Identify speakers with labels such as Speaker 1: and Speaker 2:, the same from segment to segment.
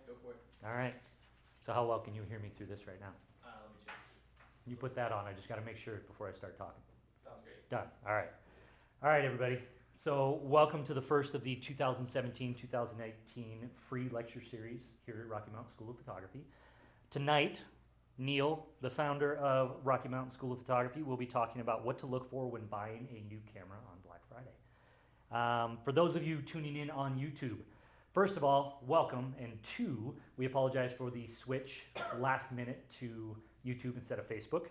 Speaker 1: go for it.
Speaker 2: All right. So how well can you hear me through this right now?
Speaker 1: Let me check.
Speaker 2: You put that on. I just got to make sure before I start talking.
Speaker 1: Sounds great.
Speaker 2: Done. All right. All right, everybody. So welcome to the first of the 2017-2018 free lecture series here at Rocky Mountain School of Photography. Tonight, Neil, the founder of Rocky Mountain School of Photography, will be talking about what to look for when buying a new camera on Black Friday. For those of you tuning in on YouTube, first of all, welcome, and two, we apologize for the switch last minute to YouTube instead of Facebook.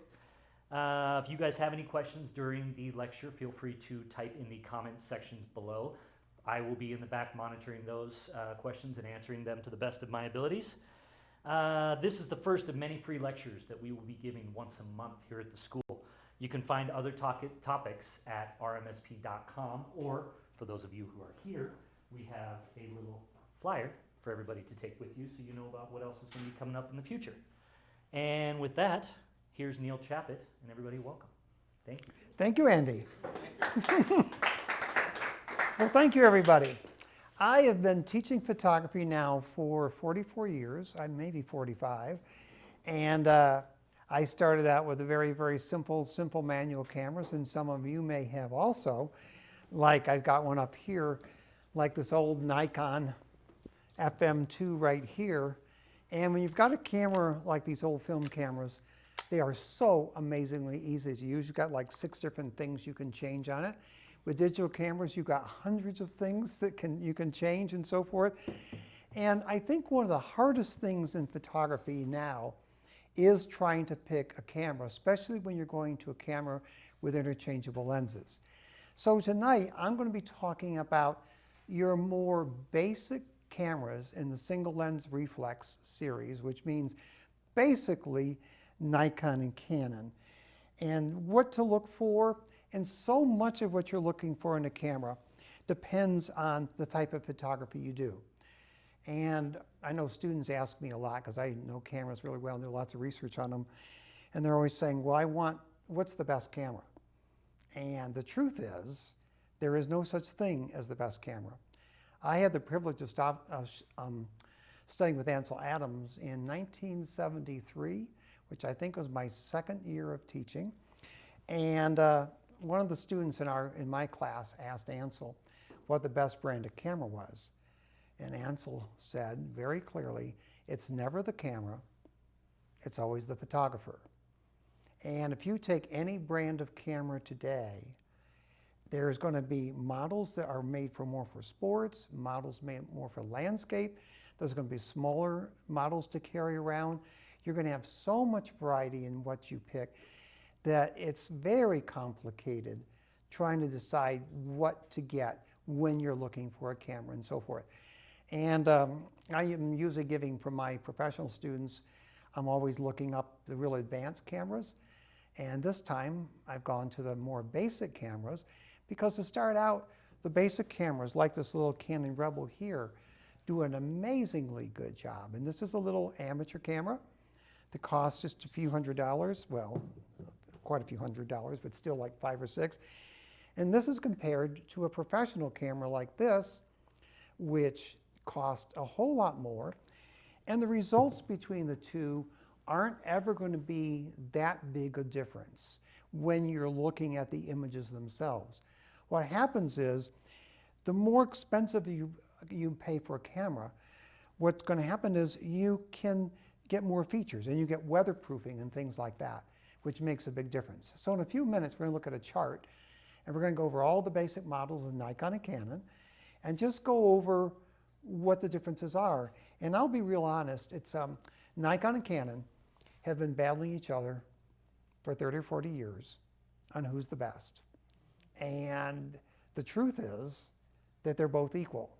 Speaker 2: If you guys have any questions during the lecture, feel free to type in the comments sections below. I will be in the back monitoring those questions and answering them to the best of my abilities. This is the first of many free lectures that we will be giving once a month here at the school. You can find other topics at rmsp.com, or for those of you who are here, we have a little flyer for everybody to take with you so you know about what else is going to be coming up in the future. And with that, here's Neil Chappett, and everybody welcome. Thank you.
Speaker 3: Thank you, Andy. Well, thank you, everybody. I have been teaching photography now for 44 years, maybe 45, and I started out with a very, very simple manual cameras, and some of you may have also. Like I've got one up here, like this old Nikon FM2 right here. And when you've got a camera like these old film cameras, they are so amazingly easy to use. You've got like 6 different things you can change on it. With digital cameras, you've got hundreds of things that you can change and so forth. And I think one of the hardest things in photography now is trying to pick a camera, especially when you're going to a camera with interchangeable lenses. So tonight, I'm going to be talking about your more basic cameras in the single lens reflex series, which means basically Nikon and Canon, and what to look for. And so much of what you're looking for in a camera depends on the type of photography you do. And I know students ask me a lot, because I know cameras really well and do lots of research on them, and they're always saying, well, what's the best camera? And the truth is, there is no such thing as the best camera. I had the privilege of studying with Ansel Adams in 1973, which I think was my second year of teaching. And one of the students in my class asked Ansel what the best brand of camera was. And Ansel said very clearly, it's never the camera, it's always the photographer. And if you take any brand of camera today, there's going to be models that are made more for sports, models made more for landscape. There's going to be smaller models to carry around. You're going to have so much variety in what you pick that it's very complicated trying to decide what to get when you're looking for a camera and so forth. And I am usually giving, for my professional students, I'm always looking up the real advanced cameras. And this time I've gone to the more basic cameras, because to start out, the basic cameras like this little Canon Rebel here do an amazingly good job. And this is a little amateur camera that costs just a few $100s. Well, quite a few $100s, but still like 5 or 6. And this is compared to a professional camera like this, which costs a whole lot more. And the results between the two aren't ever going to be that big a difference when you're looking at the images themselves. What happens is, the more expensive you pay for a camera, what's going to happen is you can get more features, and you get weatherproofing and things like that, which makes a big difference. So in a few minutes, we're going to look at a chart, and we're going to go over all the basic models of Nikon and Canon, and just go over what the differences are. And I'll be real honest, it's Nikon and Canon have been battling each other for 30 or 40 years on who's the best. And the truth is that they're both equal.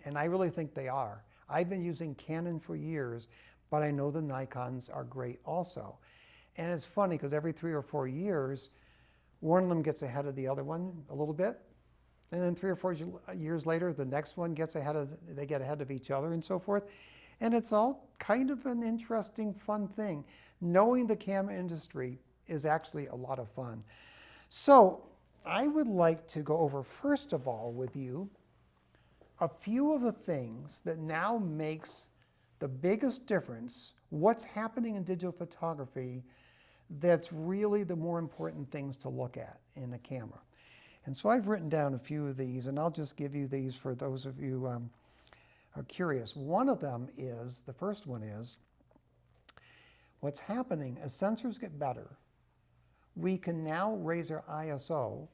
Speaker 3: And I really think they are. I've been using Canon for years, but I know the Nikons are great also. And it's funny, because every 3 or 4 years, one of them gets ahead of the other one a little bit. And then 3 or 4 years later, the next one they get ahead of each other and so forth. And it's all kind of an interesting, fun thing. Knowing the camera industry is actually a lot of fun. So I would like to go over, first of all, with you, a few of the things that now makes the biggest difference, what's happening in digital photography that's really the more important things to look at in a camera. And so I've written down a few of these, and I'll just give you these for those of you are curious. One of them is, the first one is, what's happening as sensors get better, we can now raise our ISO,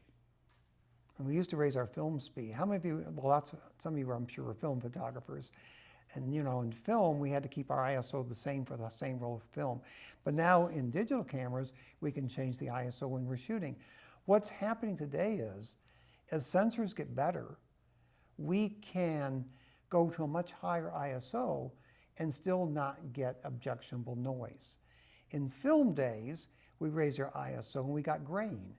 Speaker 3: and we used to raise our film speed. How many of you, well, some of you I'm sure are film photographers, and you know, in film we had to keep our ISO the same for the same roll of film. But now in digital cameras, we can change the ISO when we're shooting. What's happening today is, as sensors get better, we can go to a much higher ISO and still not get objectionable noise. In film days, we raised our ISO and we got grain.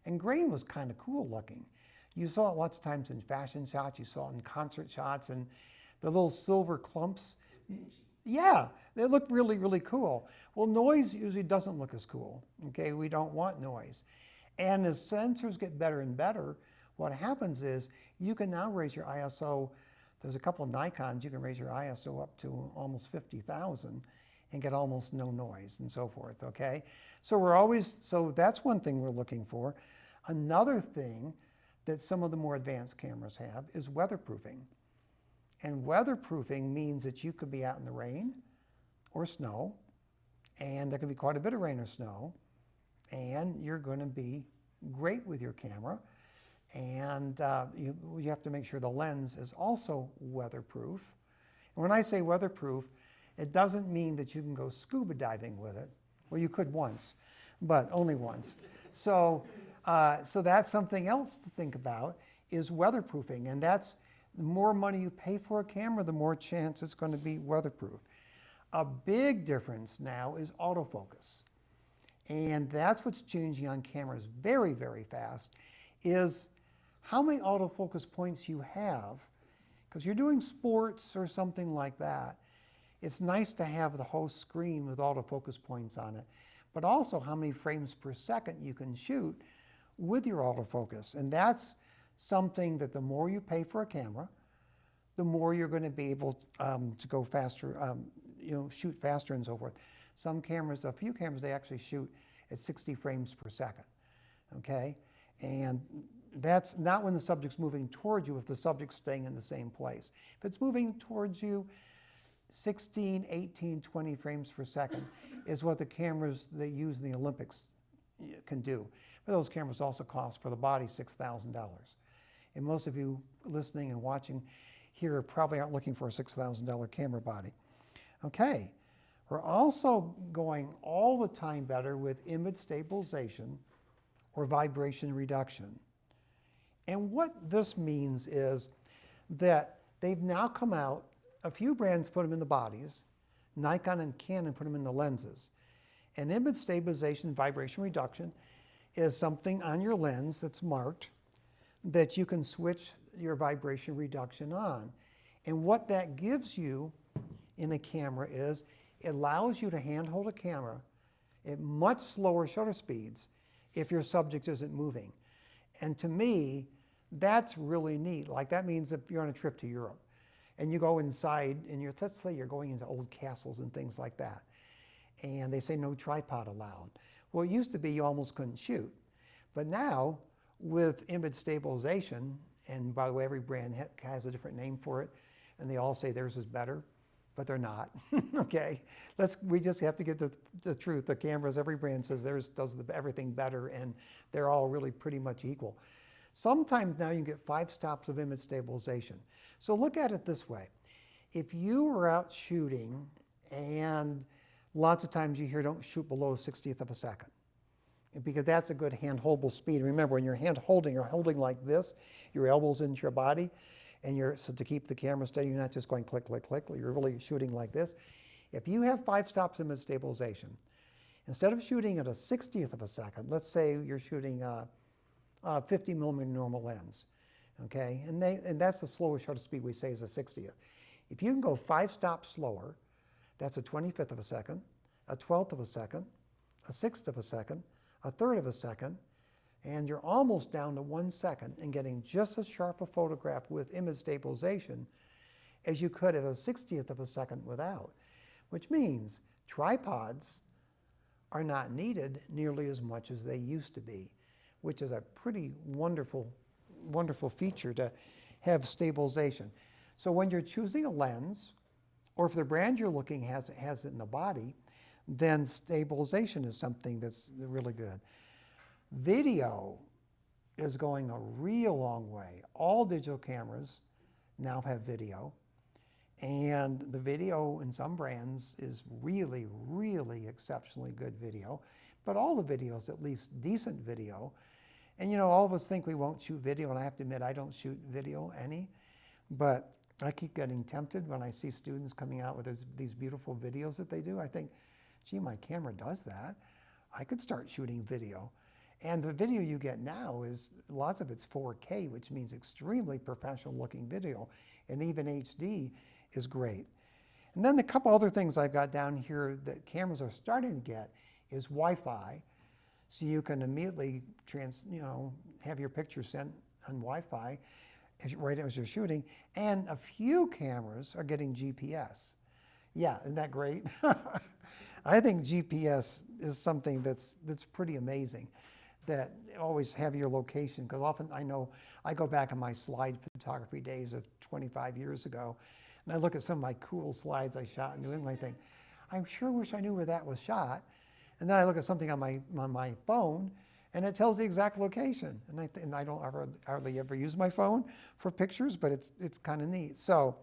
Speaker 3: And grain was kind of cool looking. You saw it lots of times in fashion shots, you saw it in concert shots, and the little silver clumps. Yeah, they look really, really cool. Well, noise usually doesn't look as cool, okay? We don't want noise. And as sensors get better and better, what happens is you can now raise your ISO. There's a couple of Nikons, you can raise your ISO up to almost 50,000 and get almost no noise and so forth, okay? So that's one thing we're looking for. Another thing that some of the more advanced cameras have is weatherproofing. And weatherproofing means that you could be out in the rain or snow, and there can be quite a bit of rain or snow, and you're going to be great with your camera. And you have to make sure the lens is also weatherproof. And when I say weatherproof, it doesn't mean that you can go scuba diving with it. Well, you could once, but only once. So that's something else to think about, is weatherproofing. And that's, the more money you pay for a camera, the more chance it's going to be weatherproof. A big difference now is autofocus. And that's what's changing on cameras very, very fast, is how many autofocus points you have. Because you're doing sports or something like that, it's nice to have the whole screen with autofocus points on it, but also how many frames per second you can shoot with your autofocus. And that's something that the more you pay for a camera, the more you're going to be able to go faster, shoot faster and so forth. Some cameras, a few cameras, they actually shoot at 60 frames per second, okay? And that's not when the subject's moving towards you, if the subject's staying in the same place. If it's moving towards you, 16, 18, 20 frames per second is what the cameras they use in the Olympics can do. But those cameras also cost, for the body, $6,000. And most of you listening and watching here probably aren't looking for a $6,000 camera body. Okay, we're also going all the time better with image stabilization or vibration reduction. And what this means is that they've now come out, a few brands put them in the bodies, Nikon and Canon put them in the lenses. And image stabilization, vibration reduction is something on your lens that's marked that you can switch your vibration reduction on. And what that gives you in a camera is it allows you to handhold a camera at much slower shutter speeds if your subject isn't moving. And to me, that's really neat. Like, that means if you're on a trip to Europe and you go inside and let's say you're going into old castles and things like that, and they say no tripod allowed. Well, it used to be you almost couldn't shoot. But now, with image stabilization, and by the way, every brand has a different name for it, and they all say theirs is better, but they're not, okay? We just have to get the truth. The cameras, every brand says theirs does everything better, and they're all really pretty much equal. Sometimes now you can get 5 stops of image stabilization. So look at it this way. If you are out shooting, and lots of times you hear don't shoot below a 60th of a second, because that's a good hand-holdable speed. Remember, when you're hand-holding, you're holding like this, your elbows into your body, and so to keep the camera steady, you're not just going click, click, click, you're really shooting like this. If you have 5 stops image stabilization, instead of shooting at a 60th of a second, let's say you're shooting a 50 millimeter normal lens, okay? And that's the slowest shutter speed we say is a 60th. If you can go 5 stops slower, that's a 25th of a second, a 12th of a second, a 6th of a second, a 1/3 of a second, and you're almost down to 1 second and getting just as sharp a photograph with image stabilization as you could at a 60th of a second without, which means tripods are not needed nearly as much as they used to be, which is a pretty wonderful, wonderful feature to have stabilization. So when you're choosing a lens, or if the brand you're looking has it in the body, then stabilization is something that's really good. Video is going a real long way. All digital cameras now have video, and the video in some brands is really, really exceptionally good video, but all the video is at least decent video. And you know, all of us think we won't shoot video, and I have to admit I don't shoot video any, but I keep getting tempted when I see students coming out with these beautiful videos that they do. I think, gee, my camera does that. I could start shooting video. And the video you get now is, lots of it's 4K, which means extremely professional looking video, and even HD is great. And then the couple other things I've got down here that cameras are starting to get is Wi-Fi. So you can immediately have your picture sent on Wi-Fi right as you're shooting. And a few cameras are getting GPS. Yeah, isn't that great? I think GPS is something that's pretty amazing, that always have your location, because often I know I go back in my slide photography days of 25 years ago, and I look at some of my cool slides I shot in New England, I think, I sure wish I knew where that was shot. And then I look at something on my phone, and it tells the exact location. And I don't hardly ever use my phone for pictures, but it's kind of neat. So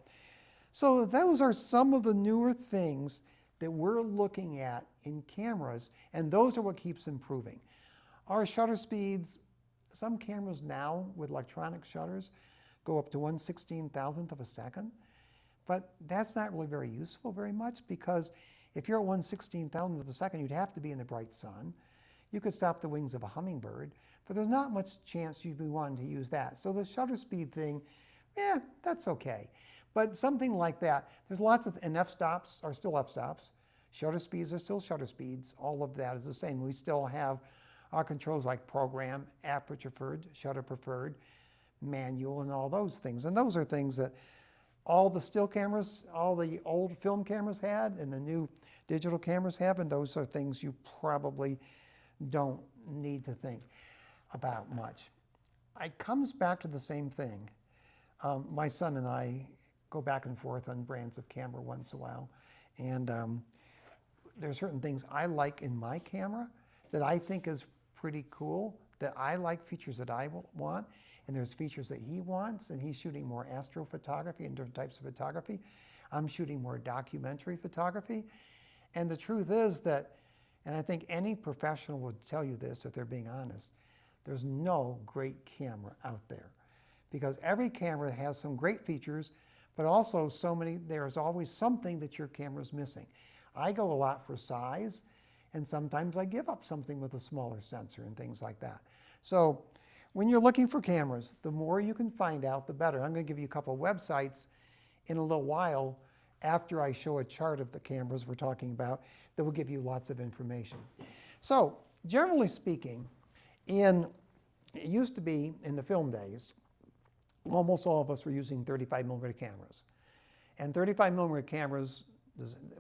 Speaker 3: those are some of the newer things that we're looking at in cameras, and those are what keeps improving. Our shutter speeds, some cameras now with electronic shutters go up to 1/16,000th of a second, but that's not really very useful very much, because if you're at 1/16,000th of a second, you'd have to be in the bright sun. You could stop the wings of a hummingbird, but there's not much chance you'd be wanting to use that. So the shutter speed thing, yeah, that's okay. But something like that, there's lots of, and f-stops are still f-stops. Shutter speeds are still shutter speeds. All of that is the same. We still have our controls like program, aperture preferred, shutter preferred, manual, and all those things. And those are things that all the still cameras, all the old film cameras had, and the new digital cameras have, and those are things you probably don't need to think about much. It comes back to the same thing. My son and I go back and forth on brands of camera once in a while, and there are certain things I like in my camera that I think is pretty cool, that I like, features that I want, and there's features that he wants, and he's shooting more astrophotography and different types of photography. I'm shooting more documentary photography. And the truth is that, and I think any professional would tell you this if they're being honest, there's no great camera out there, because every camera has some great features, but also there's always something that your camera's missing. I go a lot for size, and sometimes I give up something with a smaller sensor and things like that. So when you're looking for cameras, the more you can find out, the better. I'm going to give you a couple of websites in a little while after I show a chart of the cameras we're talking about that will give you lots of information. So generally speaking, it used to be in the film days, almost all of us were using 35mm cameras. And 35mm cameras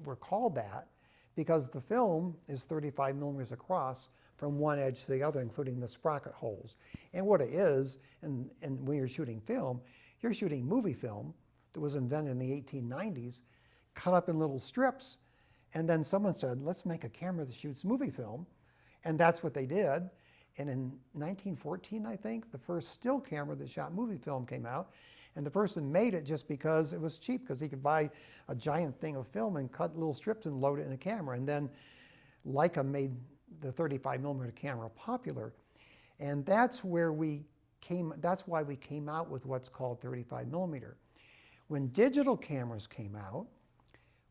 Speaker 3: were called that because the film is 35mm across from one edge to the other, including the sprocket holes. And what it is, and when you're shooting film, you're shooting movie film that was invented in the 1890s, cut up in little strips, and then someone said, let's make a camera that shoots movie film. And that's what they did. And in 1914, I think, the first still camera that shot movie film came out. And the person made it just because it was cheap, because he could buy a giant thing of film and cut little strips and load it in a camera. And then Leica made the 35mm camera popular. And that's why we came out with what's called 35mm. When digital cameras came out,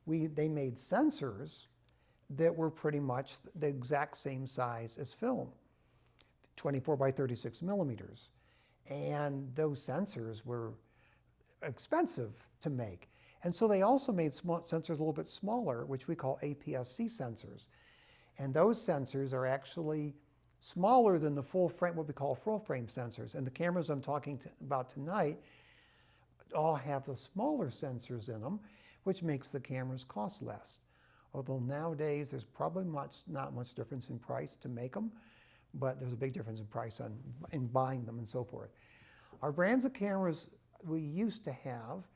Speaker 3: they made sensors that were pretty much the exact same size as film, 24 by 36 millimeters. And those sensors were expensive to make. And so they also made sensors a little bit smaller, which we call APS-C sensors. And those sensors are actually smaller than the full frame, what we call full frame sensors. And the cameras I'm talking about tonight all have the smaller sensors in them, which makes the cameras cost less. Although nowadays there's probably not much difference in price to make them, but there's a big difference in price in buying them and so forth. Our brands of cameras we used to have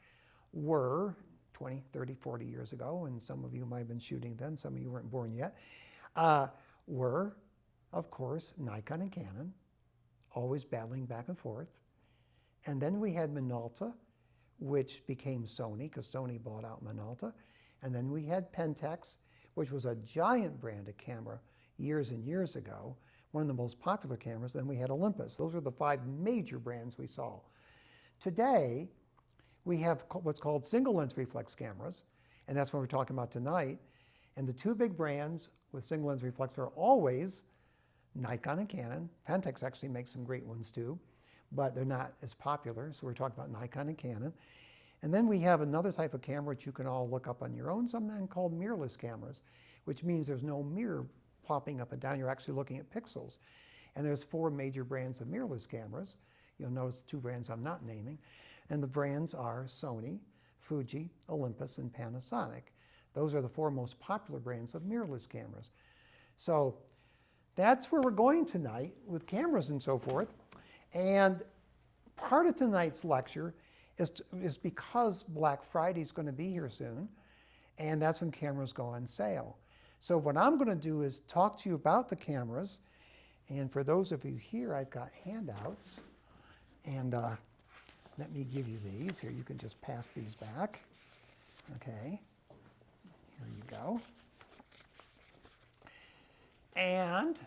Speaker 3: were 20, 30, 40 years ago, and some of you might have been shooting then, some of you weren't born yet, were, of course, Nikon and Canon, always battling back and forth. And then we had Minolta, which became Sony, because Sony bought out Minolta. And then we had Pentax, which was a giant brand of camera years and years ago, one of the most popular cameras. Then we had Olympus. Those were the 5 major brands we saw. Today, we have what's called single lens reflex cameras, and that's what we're talking about tonight. And the 2 big brands with single lens reflex are always Nikon and Canon. Pentax actually makes some great ones too, but they're not as popular, so we're talking about Nikon and Canon. And then we have another type of camera which you can all look up on your own, something called mirrorless cameras, which means there's no mirror popping up and down. You're actually looking at pixels. And there's 4 major brands of mirrorless cameras. You'll notice 2 brands I'm not naming. And the brands are Sony, Fuji, Olympus, and Panasonic. Those are the 4 most popular brands of mirrorless cameras. So that's where we're going tonight with cameras and so forth. And part of tonight's lecture is because Black Friday is going to be here soon, and that's when cameras go on sale. So what I'm going to do is talk to you about the cameras. And for those of you here, I've got handouts. And let me give you these. Here, you can just pass these back. Okay, here you go. And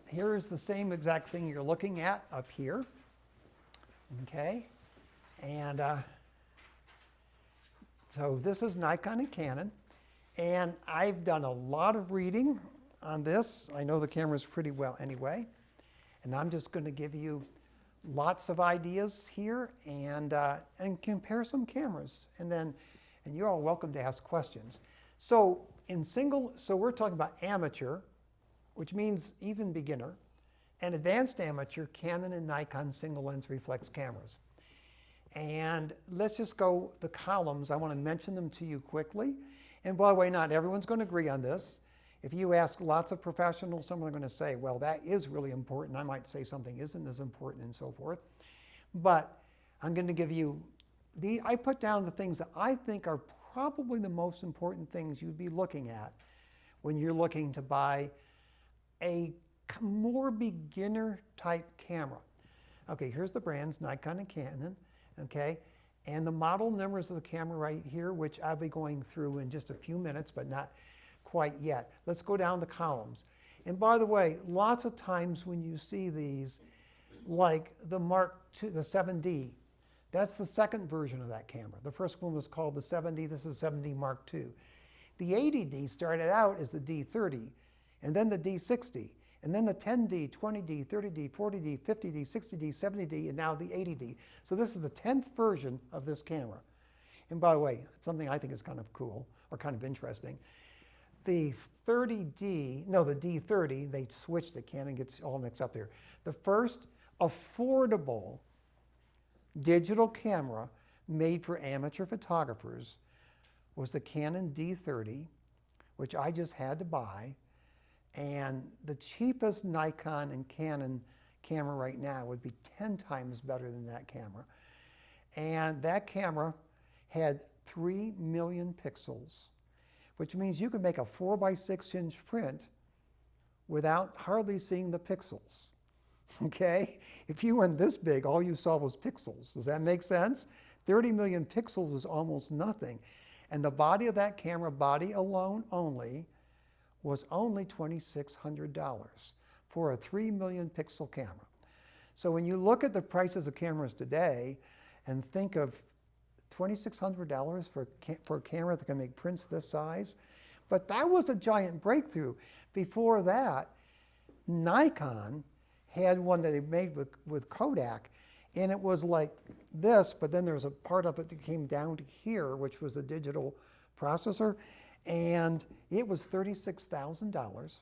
Speaker 3: here's the same exact thing you're looking at up here. Okay, and so this is Nikon and Canon. And I've done a lot of reading on this. I know the cameras pretty well anyway. And I'm just going to give you lots of ideas here and compare some cameras. And you're all welcome to ask questions. So we're talking about amateur, which means even beginner, and advanced amateur Canon and Nikon single lens reflex cameras. And let's just go the columns. I want to mention them to you quickly. And by the way, not everyone's going to agree on this. If you ask lots of professionals, some are going to say, well, that is really important. I might say something isn't as important and so forth. But I'm going to give you, I put down the things that I think are probably the most important things you'd be looking at when you're looking to buy a more beginner type camera. Okay, here's the brands, Nikon and Canon, okay? And the model numbers of the camera right here, which I'll be going through in just a few minutes, but not quite yet. Let's go down the columns. And by the way, lots of times when you see these, like the Mark II, the 7D, that's the second version of that camera. The first one was called the 7D, this is 7D Mark II. The 80D started out as the D30, and then the D60, and then the 10D, 20D, 30D, 40D, 50D, 60D, 70D, and now the 80D. So this is the 10th version of this camera. And by the way, something I think is kind of cool, or kind of interesting. The 30D, no, the D30, they switched it. Canon gets all mixed up here. The first affordable digital camera made for amateur photographers was the Canon D30, which I just had to buy. And the cheapest Nikon and Canon camera right now would be 10 times better than that camera. And that camera had 3 million pixels, which means you could make a 4x6 inch print without hardly seeing the pixels. Okay? If you went this big, all you saw was pixels. Does that make sense? 30 million pixels is almost nothing. And the body of that camera, body alone only, was only $2,600 for a 3 million pixel camera. So when you look at the prices of cameras today and think of $2,600 for a camera that can make prints this size, but that was a giant breakthrough. Before that, Nikon had one that they made with Kodak, and it was like this, but then there was a part of it that came down to here, which was the digital processor, and it was $36,000.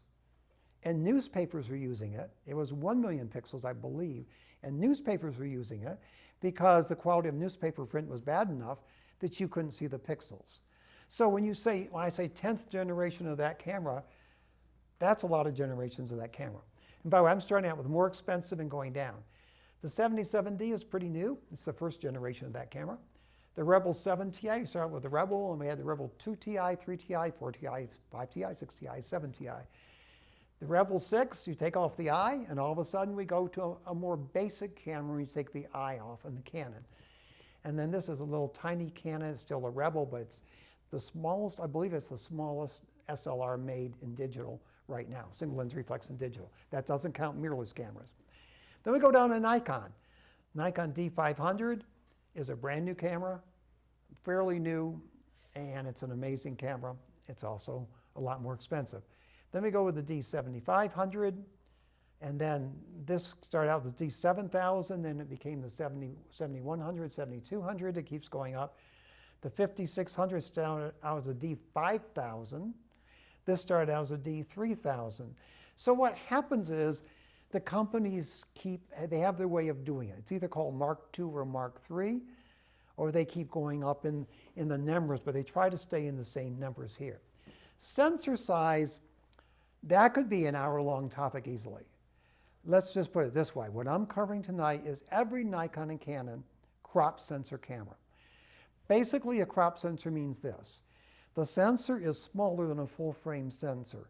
Speaker 3: And newspapers were using it. It was 1 million pixels, I believe, and newspapers were using it because the quality of newspaper print was bad enough that you couldn't see the pixels. So when I say 10th generation of that camera, that's a lot of generations of that camera. And by the way, I'm starting out with more expensive and going down. The 77D is pretty new. It's the first generation of that camera. The Rebel 7 Ti, you start with the Rebel, and we had the Rebel 2 Ti, 3 Ti, 4 Ti, 5 Ti, 6 Ti, 7 Ti. The Rebel 6, you take off the eye, and all of a sudden we go to a more basic camera where you take the eye off in the Canon. And then this is a little tiny Canon. It's still a Rebel, but it's the smallest, I believe it's the smallest SLR made in digital right now, single lens reflex in digital. That doesn't count mirrorless cameras. Then we go down to Nikon. Nikon D500 is a brand new camera, fairly new, and it's an amazing camera. It's also a lot more expensive. Then we go with the D7500, and then this started out with the D7000, then it became the 7100, 7200, it keeps going up. The 5600 started out as a D5000. This started out as a D3000. So what happens is the companies they have their way of doing it. It's either called Mark II or Mark III, or they keep going up in the numbers, but they try to stay in the same numbers here. Sensor size, that could be an hour-long topic easily. Let's just put it this way. What I'm covering tonight is every Nikon and Canon crop sensor camera. Basically, a crop sensor means this. The sensor is smaller than a full-frame sensor.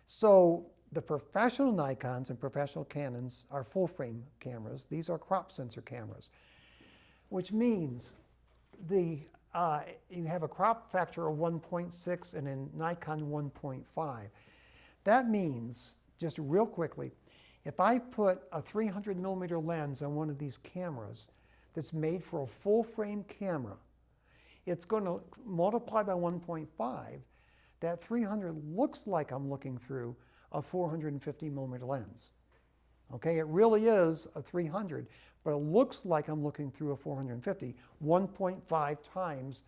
Speaker 3: So the professional Nikons and professional Canons are full-frame cameras. These are crop sensor cameras, which means you have a crop factor of 1.6 and in Nikon 1.5. That means, just real quickly, if I put a 300 millimeter lens on one of these cameras that's made for a full frame camera, it's going to multiply by 1.5. That 300 looks like I'm looking through a 450 millimeter lens. Okay, it really is a 300, but it looks like I'm looking through a 450, 1.5 times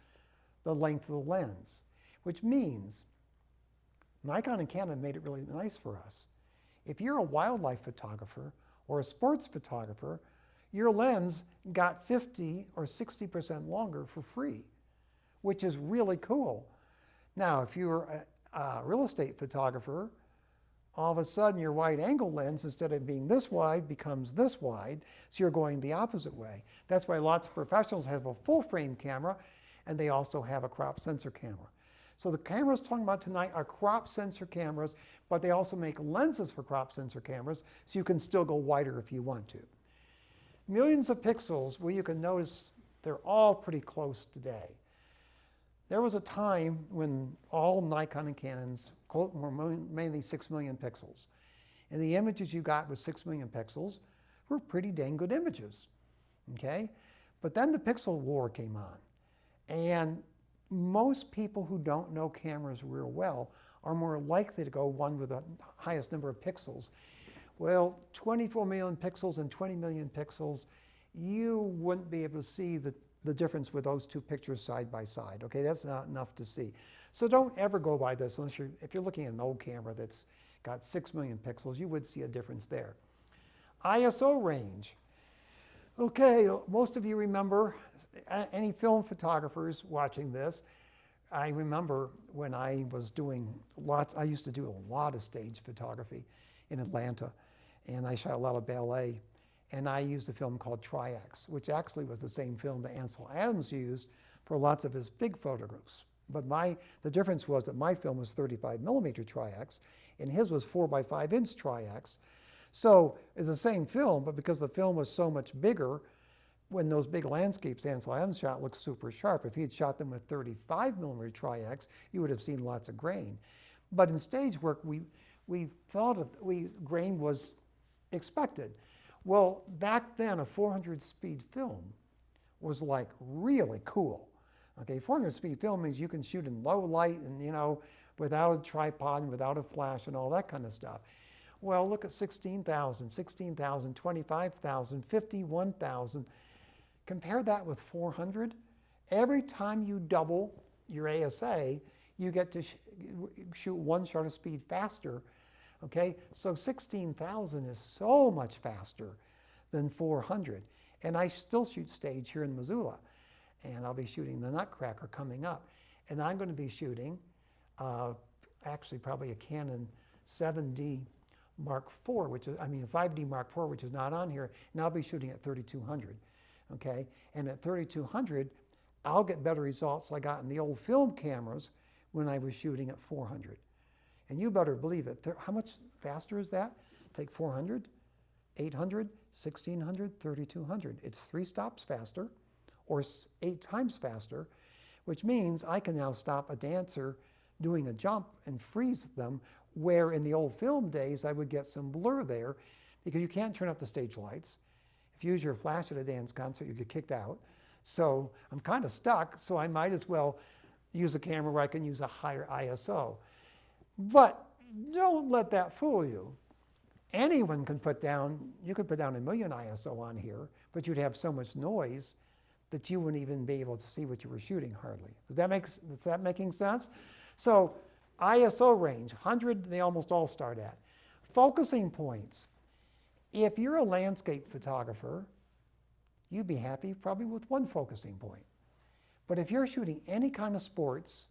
Speaker 3: the length of the lens, which means Nikon and Canon made it really nice for us. If you're a wildlife photographer or a sports photographer, your lens got 50 or 60% longer for free, which is really cool. Now, if you're a real estate photographer, all of a sudden your wide angle lens, instead of being this wide, becomes this wide, so you're going the opposite way. That's why lots of professionals have a full frame camera, and they also have a crop sensor camera. So the cameras talking about tonight are crop sensor cameras, but they also make lenses for crop sensor cameras, so you can still go wider if you want to. Millions of pixels, well, you can notice they're all pretty close today. There was a time when all Nikon and Canons were mainly 6 million pixels. And the images you got with 6 million pixels were pretty dang good images, okay? But then the pixel war came on. And most people who don't know cameras real well are more likely to go one with the highest number of pixels. Well, 24 million pixels and 20 million pixels, you wouldn't be able to see the difference with those two pictures side by side. Okay, that's not enough to see. So don't ever go by this unless if you're looking at an old camera that's got 6 million pixels, you would see a difference there. ISO range. Okay, most of you remember, any film photographers watching this, I remember when I was doing I used to do a lot of stage photography in Atlanta, and I shot a lot of ballet. And I used a film called Tri-X, which actually was the same film that Ansel Adams used for lots of his big photographs. But the difference was that my film was 35 millimeter Tri-X, and his was 4 by 5 inch Tri-X. So it's the same film, but because the film was so much bigger, when those big landscapes Ansel Adams shot looked super sharp. If he had shot them with 35 millimeter Tri-X, you would have seen lots of grain. But in stage work, we thought grain was expected. Well, back then, a 400 speed film was like really cool. Okay, 400 speed film means you can shoot in low light and, you know, without a tripod and without a flash and all that kind of stuff. Well, look at 16,000, 16,000, 25,000, 51,000. Compare that with 400. Every time you double your ASA, you get to shoot one shutter speed faster. Okay, so 16,000 is so much faster than 400. And I still shoot stage here in Missoula. And I'll be shooting the Nutcracker coming up. And I'm going to be shooting, actually probably a Canon 7D Mark IV, which is, I mean, 5D Mark IV, which is not on here. And I'll be shooting at 3200, okay? And at 3200, I'll get better results I got in the old film cameras when I was shooting at 400. And you better believe it. How much faster is that? Take 400, 800, 1600, 3200. It's 3 stops faster, or 8 times faster, which means I can now stop a dancer doing a jump and freeze them, where in the old film days I would get some blur there because you can't turn up the stage lights. If you use your flash at a dance concert, you get kicked out. So I'm kind of stuck, so I might as well use a camera where I can use a higher ISO. But don't let that fool you. Anyone can put down, you could put down 1,000,000 ISO on here, but you'd have so much noise that you wouldn't even be able to see what you were shooting hardly. Is that making sense? So ISO range, 100, they almost all start at. Focusing points. If you're a landscape photographer, you'd be happy probably with 1 focusing point. But if you're shooting any kind of sports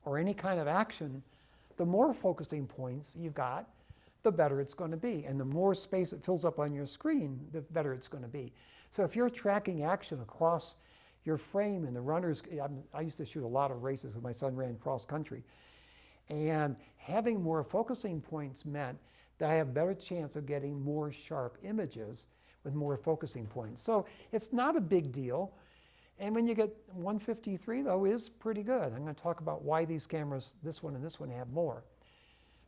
Speaker 3: or any kind of action, the more focusing points you've got, the better it's going to be. And the more space it fills up on your screen, the better it's going to be. So if you're tracking action across your frame and the runners, I used to shoot a lot of races when my son ran cross country. And having more focusing points meant that I have a better chance of getting more sharp images with more focusing points. So it's not a big deal. And when you get 153 though, is pretty good. I'm going to talk about why these cameras, this one and this one, have more.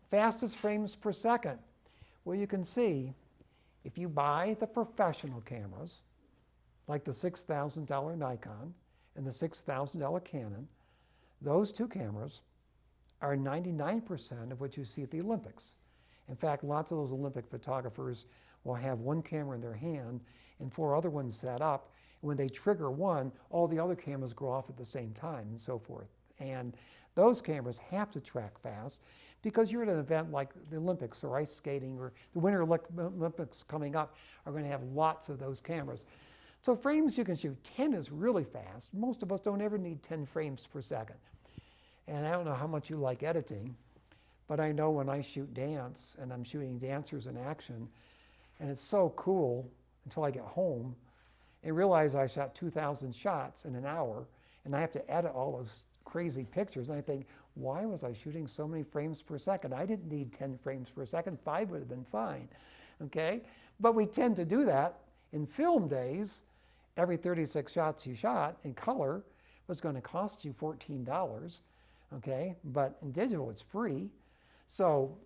Speaker 3: Fastest frames per second. Well, you can see if you buy the professional cameras, like the $6,000 Nikon and the $6,000 Canon, those 2 cameras are 99% of what you see at the Olympics. In fact, lots of those Olympic photographers will have 1 camera in their hand and 4 other ones set up. And when they trigger one, all the other cameras go off at the same time and so forth. And those cameras have to track fast because you're at an event like the Olympics or ice skating or the Winter Olympics coming up are going to have lots of those cameras. So frames you can shoot. 10 is really fast. Most of us don't ever need 10 frames per second. And I don't know how much you like editing, but I know when I shoot dance and I'm shooting dancers in action, and it's so cool until I get home and realize I shot 2,000 shots in an hour and I have to edit all those crazy pictures. And I think, why was I shooting so many frames per second? I didn't need 10 frames per second. 5 would have been fine, okay? But we tend to do that. In film days, every 36 shots you shot in color was going to cost you $14, okay? But in digital, it's free. So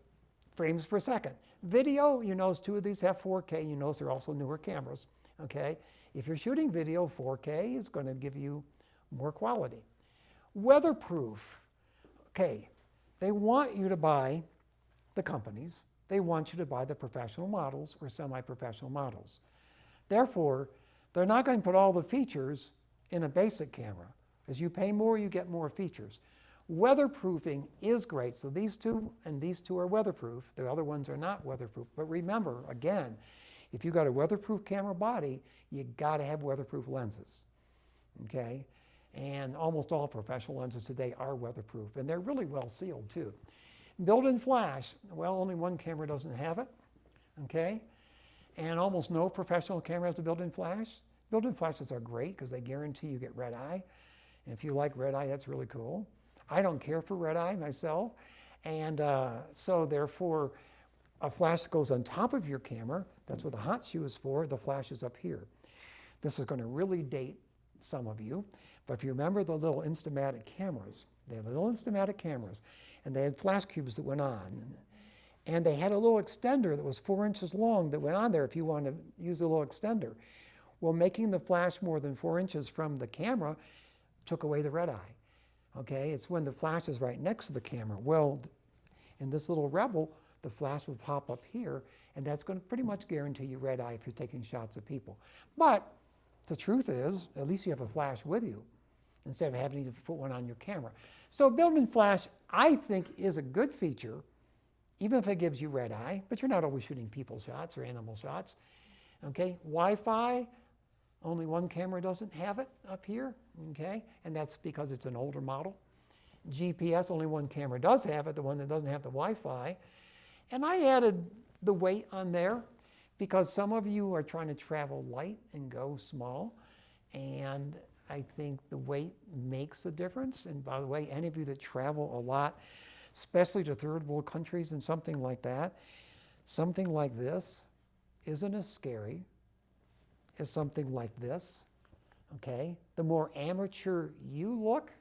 Speaker 3: frames per second. Video, you notice 2 of these have 4K. You notice they're also newer cameras, okay? If you're shooting video, 4K is going to give you more quality. Weatherproof. Okay, they want you to buy, the companies, they want you to buy the professional models or semi-professional models. Therefore, they're not going to put all the features in a basic camera. As you pay more, you get more features. Weatherproofing is great. So these 2 and these 2 are weatherproof. The other ones are not weatherproof. But remember, again, if you've got a weatherproof camera body, you got to have weatherproof lenses, okay? And almost all professional lenses today are weatherproof, and they're really well sealed too. Built-in flash, well, only 1 camera doesn't have it, okay? And almost no professional camera has a built-in flash. Built-in flashes are great because they guarantee you get red eye. And if you like red eye, that's really cool. I don't care for red eye myself. And so therefore, a flash that goes on top of your camera, that's what the hot shoe is for, the flash is up here. This is going to really date some of you. But if you remember the little Instamatic cameras, they had little Instamatic cameras, and they had flash cubes that went on. And they had a little extender that was 4 inches long that went on there if you wanted to use a little extender. Well, making the flash more than 4 inches from the camera took away the red eye. Okay, it's when the flash is right next to the camera. Well, in this little Rebel, the flash will pop up here, and that's going to pretty much guarantee you red eye if you're taking shots of people. But the truth is, at least you have a flash with you instead of having to put one on your camera. So built-in flash, I think, is a good feature, even if it gives you red eye, but you're not always shooting people shots or animal shots. Okay, Wi-Fi, Only one camera doesn't have it up here, okay? And that's because it's an older model. GPS, only one camera does have it, the one that doesn't have the Wi-Fi. And I added the weight on there because some of you are trying to travel light and go small. And I think the weight makes a difference. And by the way, any of you that travel a lot, especially to third world countries and something like that, something like this isn't as scary as something like this, okay? The more amateur you look,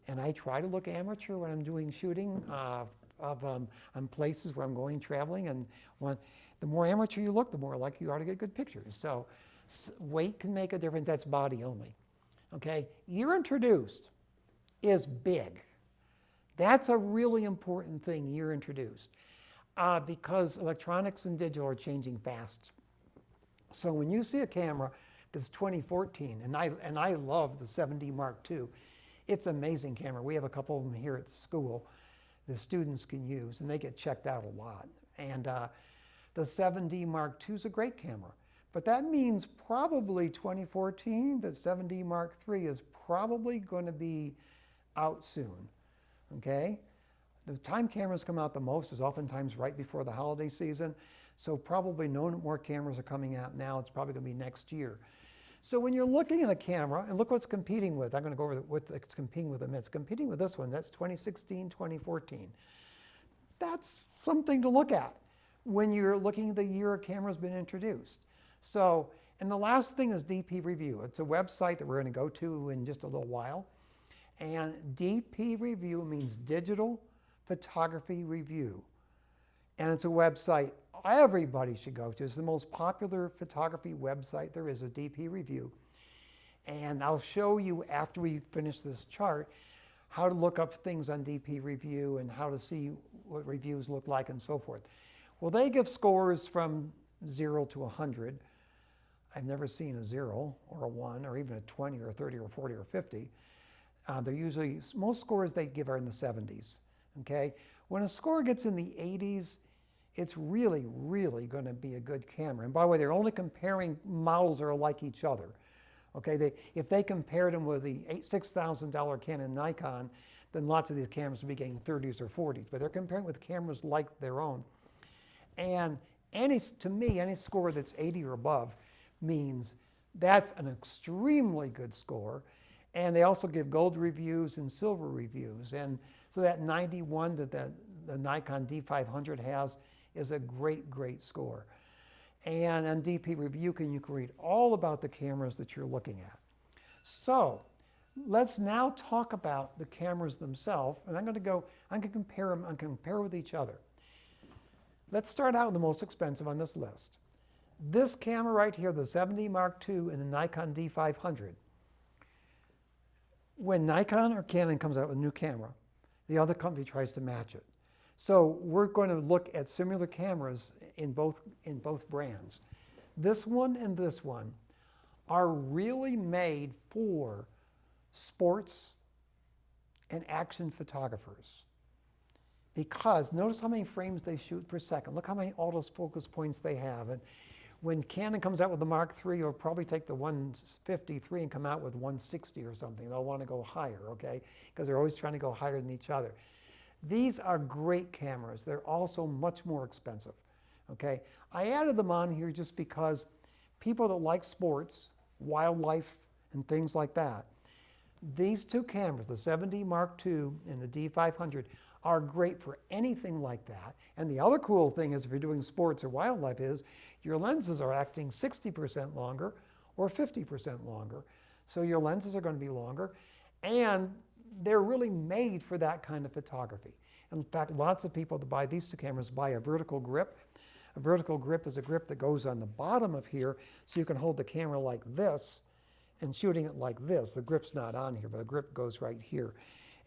Speaker 3: and I try to look amateur when I'm doing shooting on places where I'm going traveling, and the more amateur you look, the more likely you are to get good pictures. So weight can make a difference. That's body only, okay? Year introduced is big. That's a really important thing, year introduced, because electronics and digital are changing fast. So when you see a camera that's 2014, and I love the 7D Mark II, it's an amazing camera. We have a couple of them here at school the students can use, and they get checked out a lot. And the 7D Mark II is a great camera. But that means probably 2014, that 7D Mark III is probably going to be out soon, okay? The time cameras come out the most is oftentimes right before the holiday season. So probably no more cameras are coming out now. It's probably going to be next year. So when you're looking at a camera, and look what it's competing with. I'm going to go over what it's competing with in a minute. It's competing with this one. That's 2016, 2014. That's something to look at when you're looking at the year a camera's been introduced. So, and the last thing is DP Review. It's a website that we're going to go to in just a little while. And DP Review means Digital Photography Review. And it's a website everybody should go to. It's the most popular photography website there is, a DP Review. And I'll show you after we finish this chart how to look up things on DP Review and how to see what reviews look like and so forth. Well, they give scores from 0 to 100. I've never seen a 0 or a 1 or even a 20 or a 30 or 40 or 50. They're usually, most scores they give are in the 70s, okay? When a score gets in the 80s, it's really, really going to be a good camera. And by the way, they're only comparing models that are like each other. Okay, if they compared them with the $6,000 Canon Nikon, then lots of these cameras would be getting 30s or 40s. But they're comparing with cameras like their own. And to me, any score that's 80 or above means that's an extremely good score. And they also give gold reviews and silver reviews. And so that 91 that the Nikon D500 has is a great, great score. And on DP Review, you can read all about the cameras that you're looking at. So let's now talk about the cameras themselves. And I'm going to compare them, I'm going to compare with each other. Let's start out with the most expensive on this list. This camera right here, the 7D Mark II and the Nikon D500. When Nikon or Canon comes out with a new camera, the other company tries to match it. So we're going to look at similar cameras in both brands. This one and this one are really made for sports and action photographers. Because notice how many frames they shoot per second. Look how many autofocus points they have. And when Canon comes out with the Mark III, it'll probably take the 153 and come out with 160 or something. They'll want to go higher, okay? Because they're always trying to go higher than each other. These are great cameras. They're also much more expensive, okay? I added them on here just because people that like sports, wildlife, and things like that, these two cameras, the 7D Mark II and the D500, are great for anything like that. And the other cool thing is if you're doing sports or wildlife is your lenses are acting 60% longer or 50% longer. So your lenses are going to be longer. And they're really made for that kind of photography. In fact, lots of people that buy these two cameras buy a vertical grip. A vertical grip is a grip that goes on the bottom of here so you can hold the camera like this and shooting it like this. The grip's not on here, but the grip goes right here.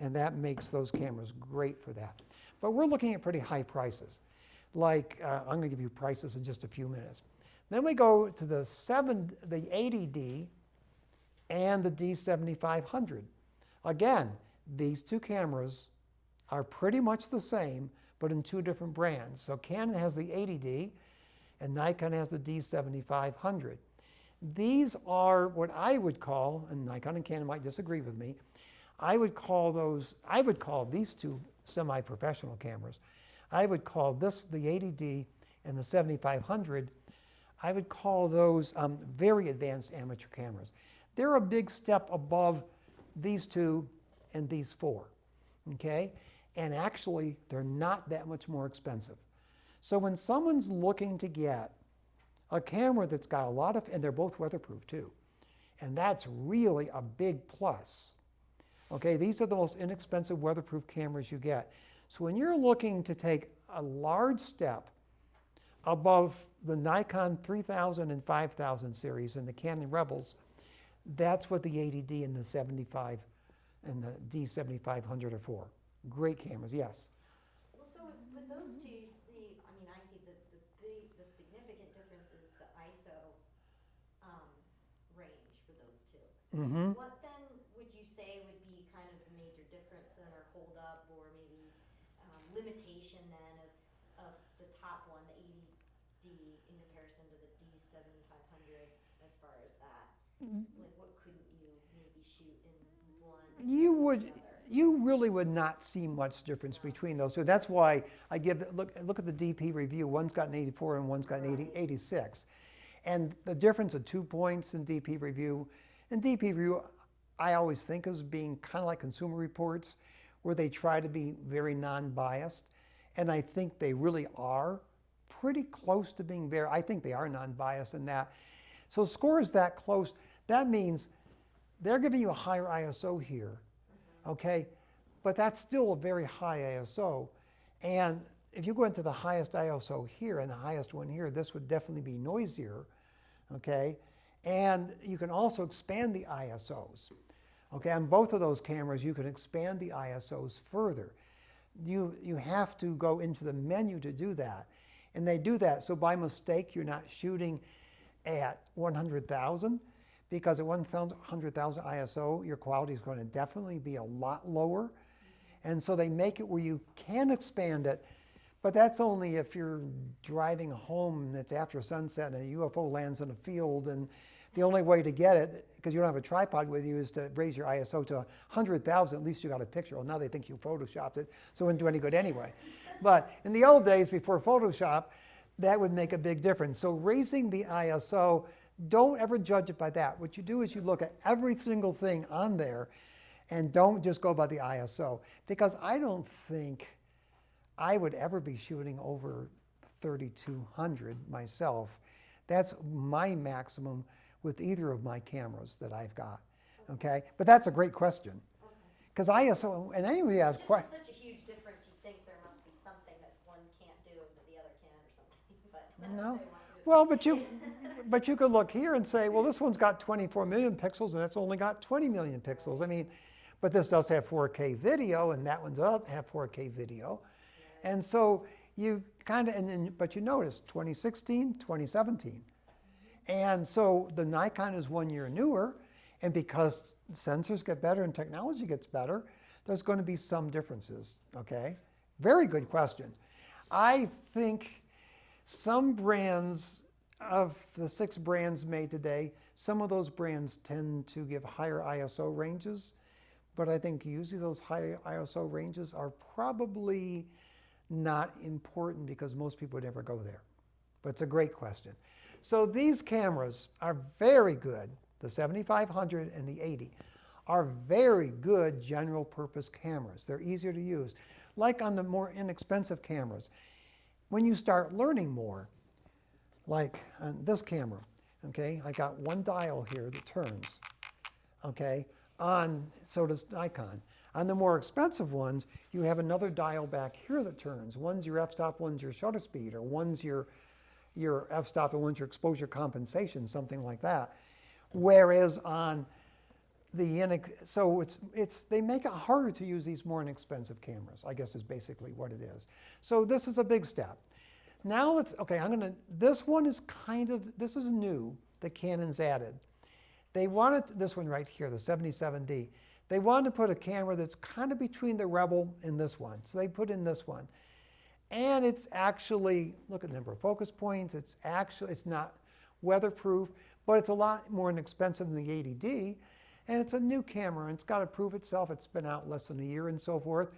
Speaker 3: And that makes those cameras great for that. But we're looking at pretty high prices. Like, I'm going to give you prices in just a few minutes. Then we go to the 80D and the D7500. Again, these two cameras are pretty much the same, but in two different brands. So Canon has the 80D and Nikon has the D7500. These are what I would call, and Nikon and Canon might disagree with me, I would call these two semi-professional cameras. I would call this, the 80D and the 7500, I would call those very advanced amateur cameras. They're a big step above these two and these four, okay? And actually, they're not that much more expensive. So when someone's looking to get a camera that's got a lot of, and they're both weatherproof too, and that's really a big plus. Okay, these are the most inexpensive weatherproof cameras you get. So when you're looking to take a large step above the Nikon 3000 and 5000 series and the Canon Rebels, that's what the 80D and the 75 and the D7500 are for. Great cameras, yes.
Speaker 1: Well, so with those two, you see, I mean, I see the significant difference is the ISO range for those two.
Speaker 3: Mm-hmm.
Speaker 1: What then would you say would be kind of the major difference then, or hold up, or maybe limitation then of the top one, the 80D, in comparison to the D7500 as far as that? Like, what couldn't you maybe shoot in one?
Speaker 3: You really would not see much difference between those. So that's why I look at the DP review. One's got an 84 and one's got an 86. And the difference of 2 points in DP review. In DP review, I always think as being kind of like Consumer Reports, where they try to be very non-biased. And I think they really are pretty close to being I think they are non-biased in that. So scores that close, that means they're giving you a higher ISO here, okay? But that's still a very high ISO. And if you go into the highest ISO here and the highest one here, this would definitely be noisier, okay? And you can also expand the ISOs. Okay, on both of those cameras, you can expand the ISOs further. You have to go into the menu to do that. And they do that, so by mistake, you're not shooting at 100,000, because at 100,000 ISO, your quality is going to definitely be a lot lower. And so they make it where you can expand it, but that's only if you're driving home and it's after sunset and a UFO lands in a field, and the only way to get it, because you don't have a tripod with you, is to raise your ISO to 100,000. At least you got a picture. Well, now they think you photoshopped it, so it wouldn't do any good anyway. But in the old days, before Photoshop, that would make a big difference. So raising the ISO, don't ever judge it by that. What you do is you look at every single thing on there, and don't just go by the ISO. Because I don't think I would ever be shooting over 3,200 myself. That's my maximum with either of my cameras that I've got, okay? But that's a great question. Because ISO, and anybody has questions.
Speaker 1: It's just such a huge difference, you'd think there must be something that one can't do that the other can or something, but
Speaker 3: No. Well, but you could look here and say, well, this one's got 24 million pixels and that's only got 20 million pixels. I mean, but this does have 4K video and that one does have 4K video. And so you kind of, but you notice 2016, 2017. And so the Nikon is 1 year newer, and because sensors get better and technology gets better, there's going to be some differences, okay? Very good question. I think some brands, of the 6 brands made today, some of those brands tend to give higher ISO ranges, but I think usually those higher ISO ranges are probably not important because most people would never go there. But it's a great question. So these cameras are very good. The 7500 and the 80 are very good general purpose cameras. They're easier to use. Like on the more inexpensive cameras, when you start learning more, like on this camera, okay, I got one dial here that turns, okay, so does Nikon. On the more expensive ones, you have another dial back here that turns. One's your f-stop, one's your shutter speed, or one's your f-stop and one's your exposure compensation, something like that. Whereas on the, so they make it harder to use these more inexpensive cameras, I guess is basically what it is. So this is a big step. Now this one is this is new that Canon's added. They wanted, this one right here, the 77D, they wanted to put a camera that's kind of between the Rebel and this one. So they put in this one. And it's actually, look at the number of focus points, it's not weatherproof, but it's a lot more inexpensive than the 80D. And it's a new camera, and it's got to prove itself. It's been out less than a year and so forth.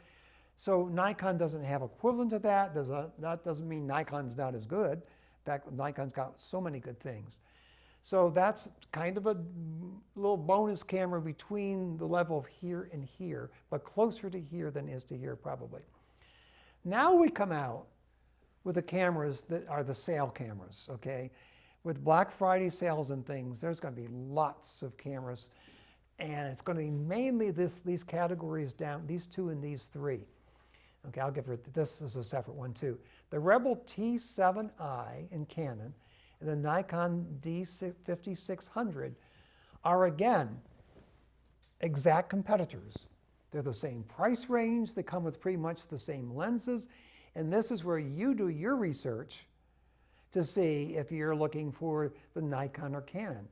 Speaker 3: So Nikon doesn't have equivalent to that. That doesn't mean Nikon's not as good. In fact, Nikon's got so many good things. So that's kind of a little bonus camera between the level of here and here, but closer to here than is to here probably. Now we come out with the cameras that are the sale cameras, okay? With Black Friday sales and things, there's going to be lots of cameras. And it's going to be mainly these categories down, these two and these three. Okay, I'll give it, this is a separate one too. The Rebel T7i in Canon and the Nikon D5600 are again exact competitors. They're the same price range, they come with pretty much the same lenses, and this is where you do your research to see if you're looking for the Nikon or Canon.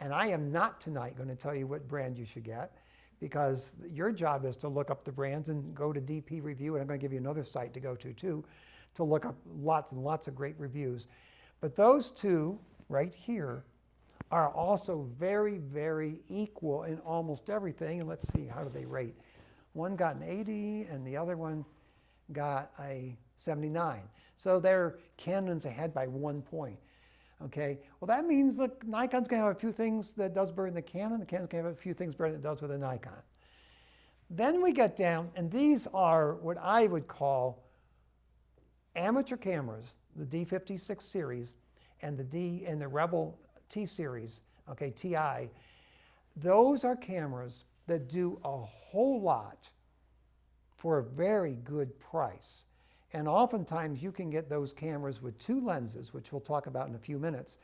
Speaker 3: And I am not tonight going to tell you what brand you should get, because your job is to look up the brands and go to DP Review, and I'm going to give you another site to go to too, to look up lots and lots of great reviews. But those two right here are also very, very equal in almost everything. And let's see, how do they rate? One got an 80 and the other one got a 79. So they're Canon's ahead by 1 point. Okay, well that means the Nikon's going to have a few things that does better than the Canon's going to have a few things better than it does with a Nikon. Then we get down, and these are what I would call amateur cameras, the D56 series and the Rebel T series, okay, TI. Those are cameras that do a whole lot for a very good price. And oftentimes you can get those cameras with two lenses, which we'll talk about in a few minutes.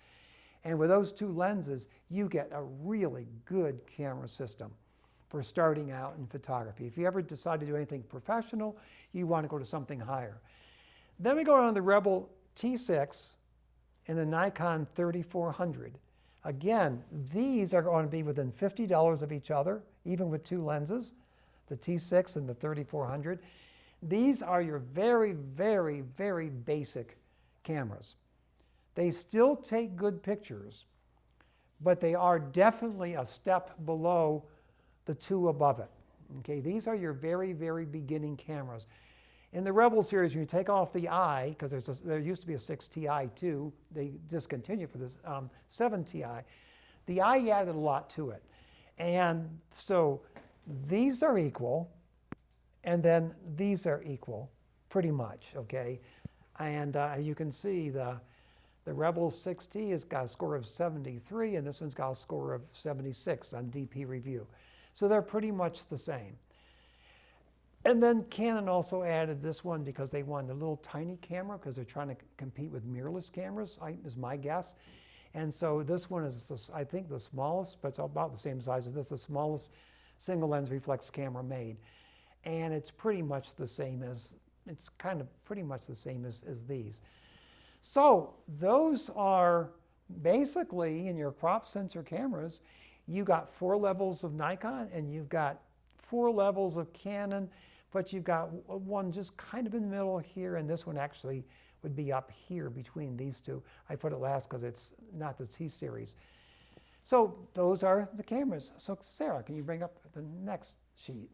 Speaker 3: And with those two lenses, you get a really good camera system for starting out in photography. If you ever decide to do anything professional, you want to go to something higher. Then we go on the Rebel T6 and the Nikon 3400. Again, these are going to be within $50 of each other, even with two lenses, the T6 and the 3400. These are your very, very, very basic cameras. They still take good pictures, but they are definitely a step below the two above it. Okay, these are your very, very beginning cameras. In the Rebel series, when you take off the I, because there used to be a 6 Ti too, they discontinued for this 7 Ti. The I added a lot to it. And so these are equal. And then these are equal, pretty much, okay? And you can see the Rebel 6T has got a score of 73, and this one's got a score of 76 on DP Review. So they're pretty much the same. And then Canon also added this one because they wanted a little tiny camera because they're trying to compete with mirrorless cameras, is my guess. And so this one is, I think, the smallest, but it's about the same size as this, the smallest single lens reflex camera made. And it's pretty much the same as, it's kind of pretty much the same as these. So those are basically, in your crop sensor cameras, you got 4 levels of Nikon and you've got 4 levels of Canon, but you've got one just kind of in the middle here, and this one actually would be up here between these two. I put it last because it's not the T series. So those are the cameras. So Sarah, can you bring up the next sheet?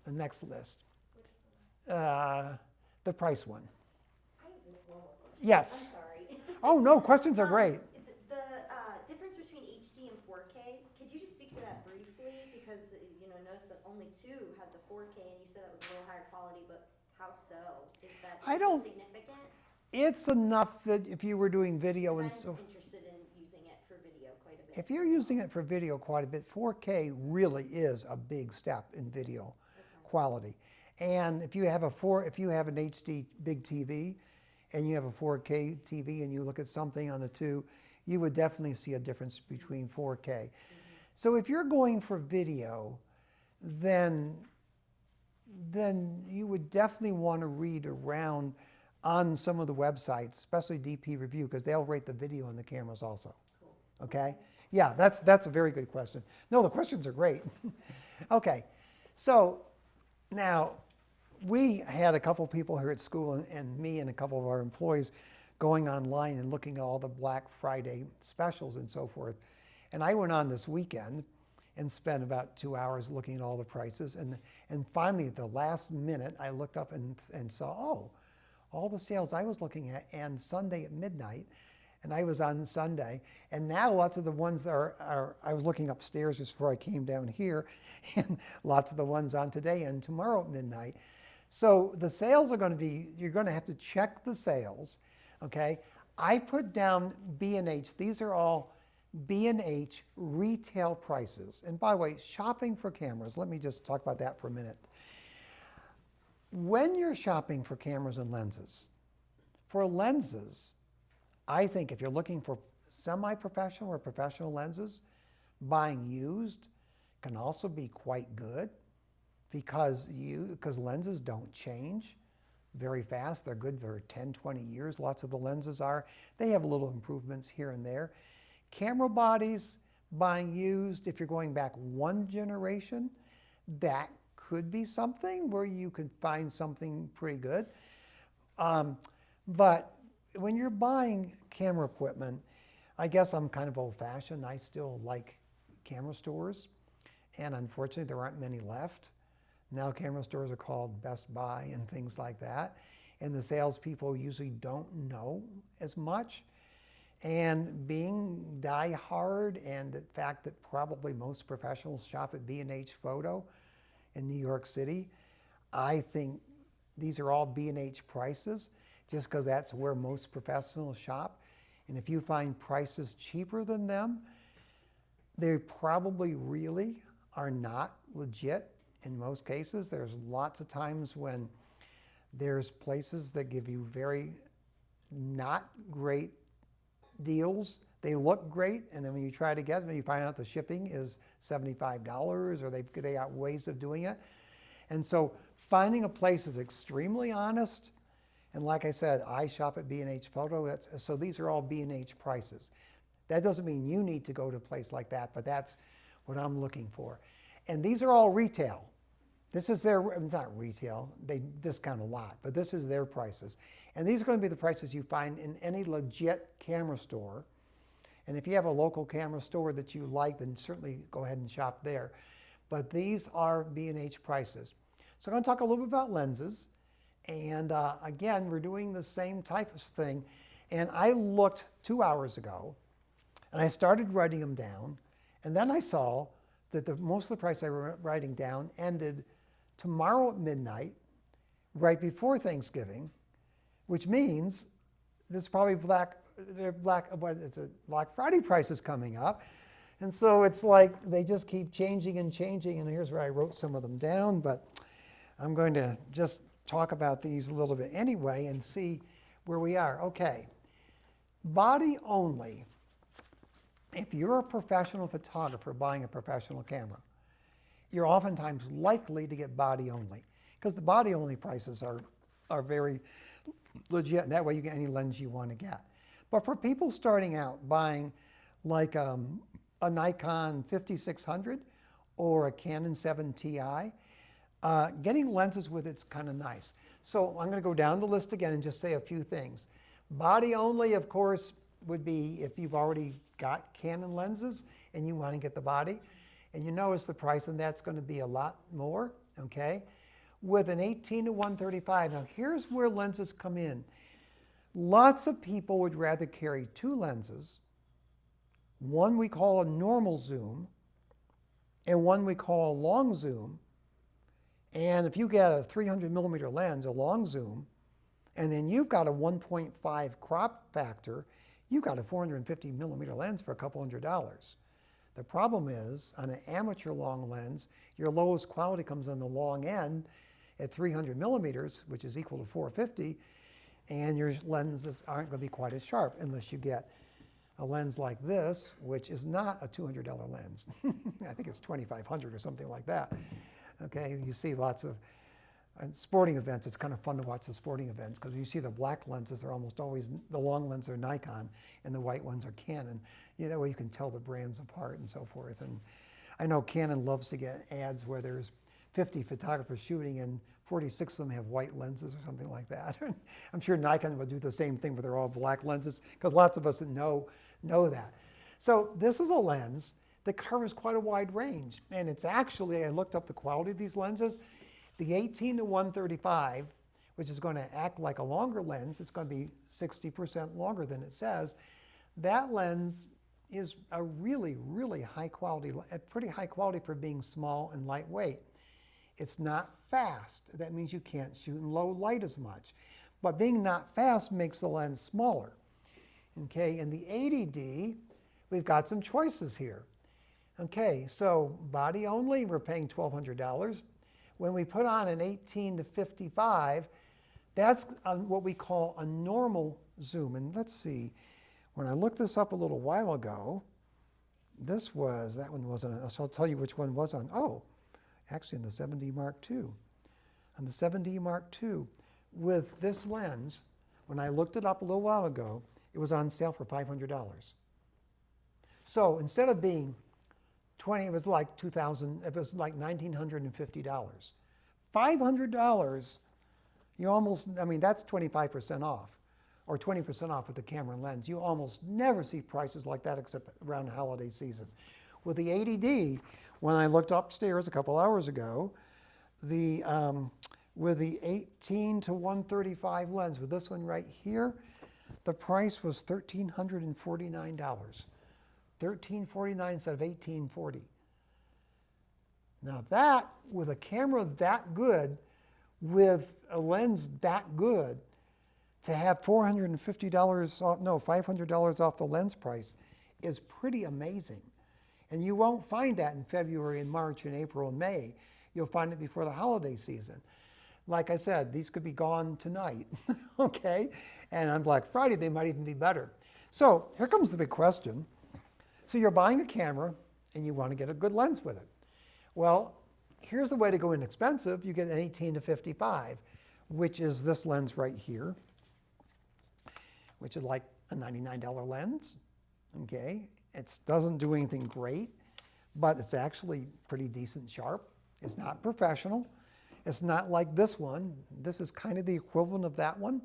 Speaker 3: The next list, the price one.
Speaker 1: I have one more question.
Speaker 3: Yes.
Speaker 1: I'm sorry.
Speaker 3: Oh no, questions are great.
Speaker 1: The difference between HD and 4K, could you just speak to that briefly? Because notice that only 2 had the 4K, and you said that was a little higher quality, but how so? Is that significant?
Speaker 3: It's enough that if you were doing video and
Speaker 1: so. I'm interested in using it for video quite a bit.
Speaker 3: If you're using it for video quite a bit, 4K really is a big step in video quality. And if you have an HD big TV and you have a 4K TV and you look at something on the two, you would definitely see a difference between 4K. Mm-hmm. So if you're going for video, then you would definitely want to read around on some of the websites, especially DP Review, because they'll rate the video and the cameras also. Cool. Okay? Yeah, that's a very good question. No, the questions are great. Okay, so now we had a couple people here at school, and me and a couple of our employees going online and looking at all the Black Friday specials and so forth. And I went on this weekend and spent about 2 hours looking at all the prices. And finally, at the last minute, I looked up and saw, oh, all the sales I was looking at, and Sunday at midnight, and I was on Sunday. And now lots of the ones that I was looking upstairs just before I came down here, and lots of the ones on today and tomorrow at midnight. So the sales are going to be, you're going to have to check the sales, okay? I put down B&H. These are all B&H retail prices. And by the way, shopping for cameras, let me just talk about that for a minute. When you're shopping for cameras and lenses, for lenses, I think if you're looking for semi-professional or professional lenses, buying used can also be quite good because lenses don't change very fast. They're good for 10, 20 years. Lots of the lenses are. They have little improvements here and there. Camera bodies, buying used, if you're going back one generation, that could be something where you could find something pretty good. But when you're buying camera equipment, I guess I'm kind of old-fashioned. I still like camera stores, and unfortunately there aren't many left. Now camera stores are called Best Buy and things like that, and the salespeople usually don't know as much. And being die-hard, and the fact that probably most professionals shop at B&H Photo in New York City, I think these are all B&H prices just because that's where most professionals shop. And if you find prices cheaper than them, they probably really are not legit in most cases. There's lots of times when there's places that give you very not great deals. They look great, and then when you try to get them, you find out the shipping is $75, or they got ways of doing it. And so finding a place that's extremely honest, and like I said, I shop at B&H Photo, so these are all B&H prices. That doesn't mean you need to go to a place like that, but that's what I'm looking for. And these are all retail. This is their, it's not retail, they discount a lot, but this is their prices. And these are going to be the prices you find in any legit camera store. And if you have a local camera store that you like, then certainly go ahead and shop there. But these are B&H prices. So I'm going to talk a little bit about lenses. And again, we're doing the same type of thing. And I looked 2 hours ago, and I started writing them down. And then I saw that most of the price I was writing down ended tomorrow at midnight, right before Thanksgiving, which means there's probably Black Friday prices coming up. And so it's like they just keep changing and changing. And here's where I wrote some of them down, but I'm going to just talk about these a little bit anyway and see where we are. Okay, body only. If you're a professional photographer buying a professional camera, you're oftentimes likely to get body only, because the body only prices are very legit, and that way you get any lens you want to get. But for people starting out buying like a Nikon 5600 or a Canon 7 Ti, getting lenses with it's kind of nice. So I'm going to go down the list again and just say a few things. Body only, of course, would be if you've already got Canon lenses and you want to get the body. And you notice the price, and that's going to be a lot more, okay? With an 18 to 135. Now here's where lenses come in. Lots of people would rather carry two lenses. One we call a normal zoom, and one we call a long zoom. And if you get a 300 millimeter lens, a long zoom, and then you've got a 1.5 crop factor, you've got a 450 millimeter lens for a couple $100. The problem is, on an amateur long lens, your lowest quality comes on the long end at 300 millimeters, which is equal to 450, and your lenses aren't going to be quite as sharp unless you get a lens like this, which is not a $200 lens. I think it's $2,500 or something like that. Okay, you see lots of sporting events. It's kind of fun to watch the sporting events because you see the black lenses, they're almost always, the long lenses are Nikon and the white ones are Canon. That way you can tell the brands apart and so forth. And I know Canon loves to get ads where there's 50 photographers shooting and 46 of them have white lenses or something like that. I'm sure Nikon would do the same thing, but they're all black lenses, because lots of us know that. So this is a lens that covers quite a wide range. And it's actually, I looked up the quality of these lenses, the 18 to 135, which is going to act like a longer lens, it's going to be 60% longer than it says. That lens is a really, really high quality, pretty high quality for being small and lightweight. It's not fast. That means you can't shoot in low light as much. But being not fast makes the lens smaller. Okay, in the 80D, we've got some choices here. Okay, so body only, we're paying $1,200. When we put on an 18 to 55, that's what we call a normal zoom. And let's see, when I looked this up a little while ago, that one wasn't, so I'll tell you which one was on. Oh, actually in the 7D Mark II. On the 7D Mark II, with this lens, when I looked it up a little while ago, it was on sale for $500. So instead of being 20, it was like $2,000, it was like $1,950. $500, you almost, I mean, that's 25% off, or 20% off with the camera and lens. You almost never see prices like that except around the holiday season. With the 80D, when I looked upstairs a couple hours ago, with the 18 to 135 lens, with this one right here, the price was $1,349. $1,349 instead of $1,840. Now that, with a camera that good, with a lens that good, to have $450 off, no, $500 off the lens price is pretty amazing. And you won't find that in February and March and April and May. You'll find it before the holiday season. Like I said, these could be gone tonight, okay? And on Black Friday, they might even be better. So here comes the big question. So you're buying a camera and you want to get a good lens with it. Well, here's the way to go inexpensive. You get an 18 to 55, which is this lens right here, which is like a $99 lens, okay? It doesn't do anything great, but it's actually pretty decent sharp. It's not professional. It's not like this one. This is kind of the equivalent of that one,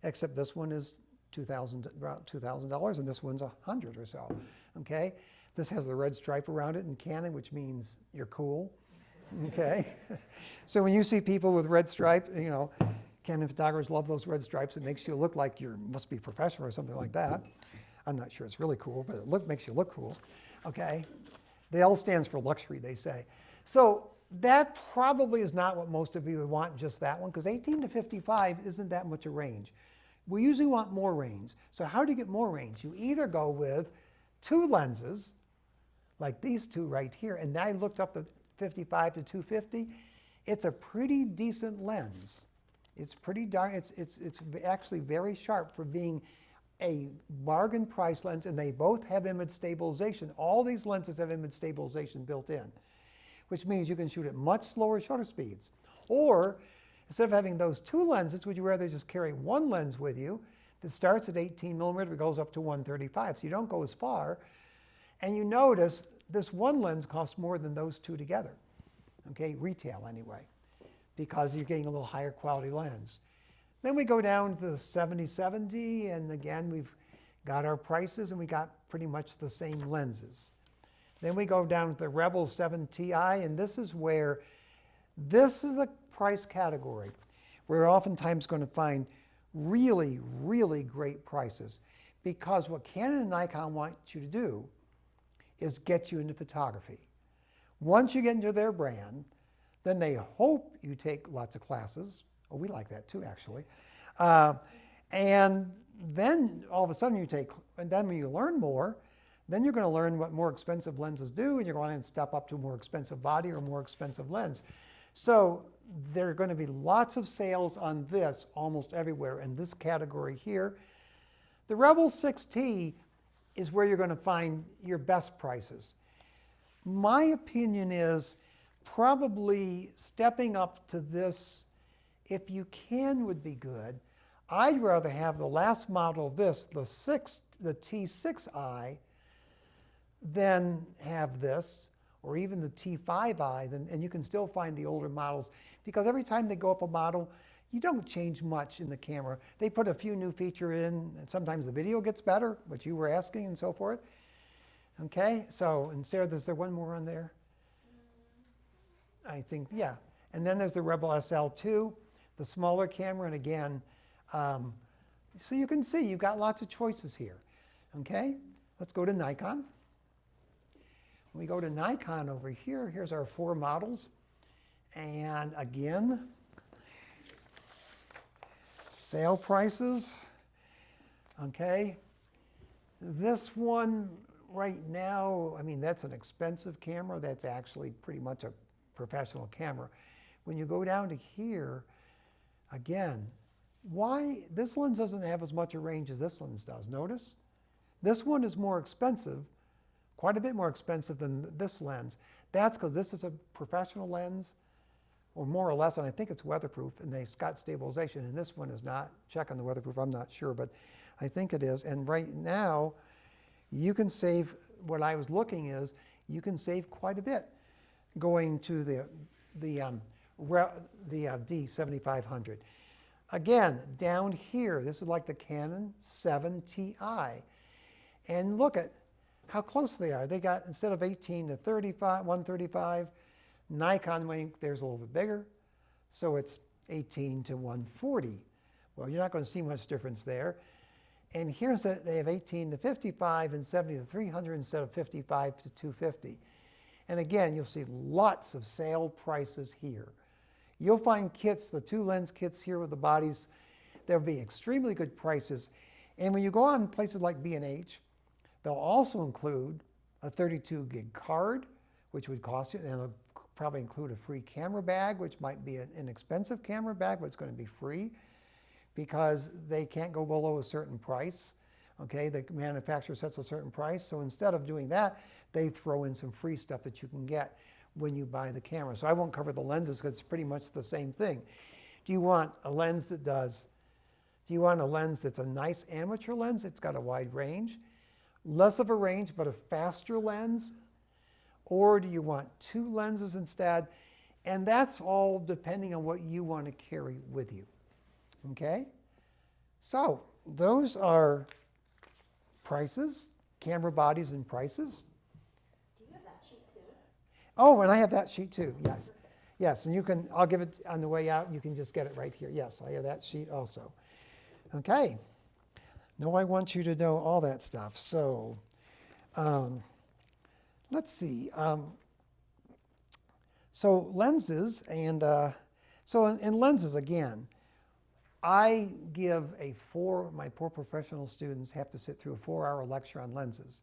Speaker 3: except this one is around $2,000, and this one's $100 or so, okay? This has the red stripe around it in Canon, which means you're cool, okay? So when you see people with red stripe, you know, Canon photographers love those red stripes. It makes you look like you must be professional or something like that. I'm not sure it's really cool, but it makes you look cool, okay? The L stands for luxury, they say. So that probably is not what most of you would want, just that one, because 18 to 55 isn't that much a range. We usually want more range. So how do you get more range? You either go with two lenses, like these two right here, and I looked up the 55 to 250. It's a pretty decent lens. It's pretty darn, it's actually very sharp for being a bargain price lens, and they both have image stabilization. All these lenses have image stabilization built in, which means you can shoot at much slower shutter speeds. Or instead of having those two lenses, would you rather just carry one lens with you that starts at 18 millimeter, goes up to 135, so you don't go as far. And you notice this one lens costs more than those two together, okay, retail anyway, because you're getting a little higher quality lens. Then we go down to the 7070, and again, we've got our prices, and we got pretty much the same lenses. Then we go down to the Rebel 7 Ti, and this is the price category where you're oftentimes going to find really, really great prices, because what Canon and Nikon want you to do is get you into photography. Once you get into their brand, then they hope you take lots of classes. Oh, we like that too, actually. And then all of a sudden and then when you learn more, then you're going to learn what more expensive lenses do, and you're going to step up to a more expensive body or more expensive lens. So there are going to be lots of sales on this almost everywhere in this category here. The Rebel 6T is where you're going to find your best prices. My opinion is probably stepping up to this, if you can, would be good. I'd rather have the last model of this, the T6i, than have this, or even the T5i, then, and you can still find the older models, because every time they go up a model, you don't change much in the camera. They put a few new features in, and sometimes the video gets better, which you were asking, and so forth. Okay, so, and Sarah, is there one more on there? I think, yeah. And then there's the Rebel SL2, the smaller camera, and again, so you can see you've got lots of choices here. Okay, let's go to Nikon. When we go to Nikon over here, here's our 4 models. And again, sale prices. Okay, this one right now, I mean, that's an expensive camera. That's actually pretty much a professional camera. When you go down to here, again, why this lens doesn't have as much a range as this lens does. Notice this one is more expensive, quite a bit more expensive than this lens. That's because this is a professional lens, or more or less, and I think it's weatherproof, and they've got stabilization, and this one is not. Check on the weatherproof, I'm not sure, but I think it is. And right now, you can save, what I was looking is, you can save quite a bit going to the D7500. Again, down here, this is like the Canon 7 Ti. And look at how close they are. They got, instead of 18 to 35, 135, Nikon, there's a little bit bigger, so it's 18 to 140. Well, you're not going to see much difference there. And here's that they have 18 to 55 and 70 to 300 instead of 55 to 250. And again, you'll see lots of sale prices here. You'll find kits, the 2 lens kits here with the bodies, there'll be extremely good prices. And when you go on places like B&H, they'll also include a 32 gig card, which would cost you, and they'll probably include a free camera bag, which might be an expensive camera bag, but it's going to be free because they can't go below a certain price. Okay, the manufacturer sets a certain price. So instead of doing that, they throw in some free stuff that you can get when you buy the camera. So I won't cover the lenses because it's pretty much the same thing. Do you want a lens that does, do you want a lens that's a nice amateur lens? It's got a wide range, less of a range, but a faster lens? Or do you want 2 lenses instead? And that's all depending on what you want to carry with you. Okay? So those are prices, camera bodies and prices.
Speaker 1: Do you have that sheet too?
Speaker 3: Oh, and I have that sheet too, yes. Yes, and you can, I'll give it on the way out, you can just get it right here. Yes, I have that sheet also. Okay. Now I want you to know all that stuff. So let's see. So lenses, and so in lenses again, I give my 4 professional students have to sit through a 4-hour lecture on lenses.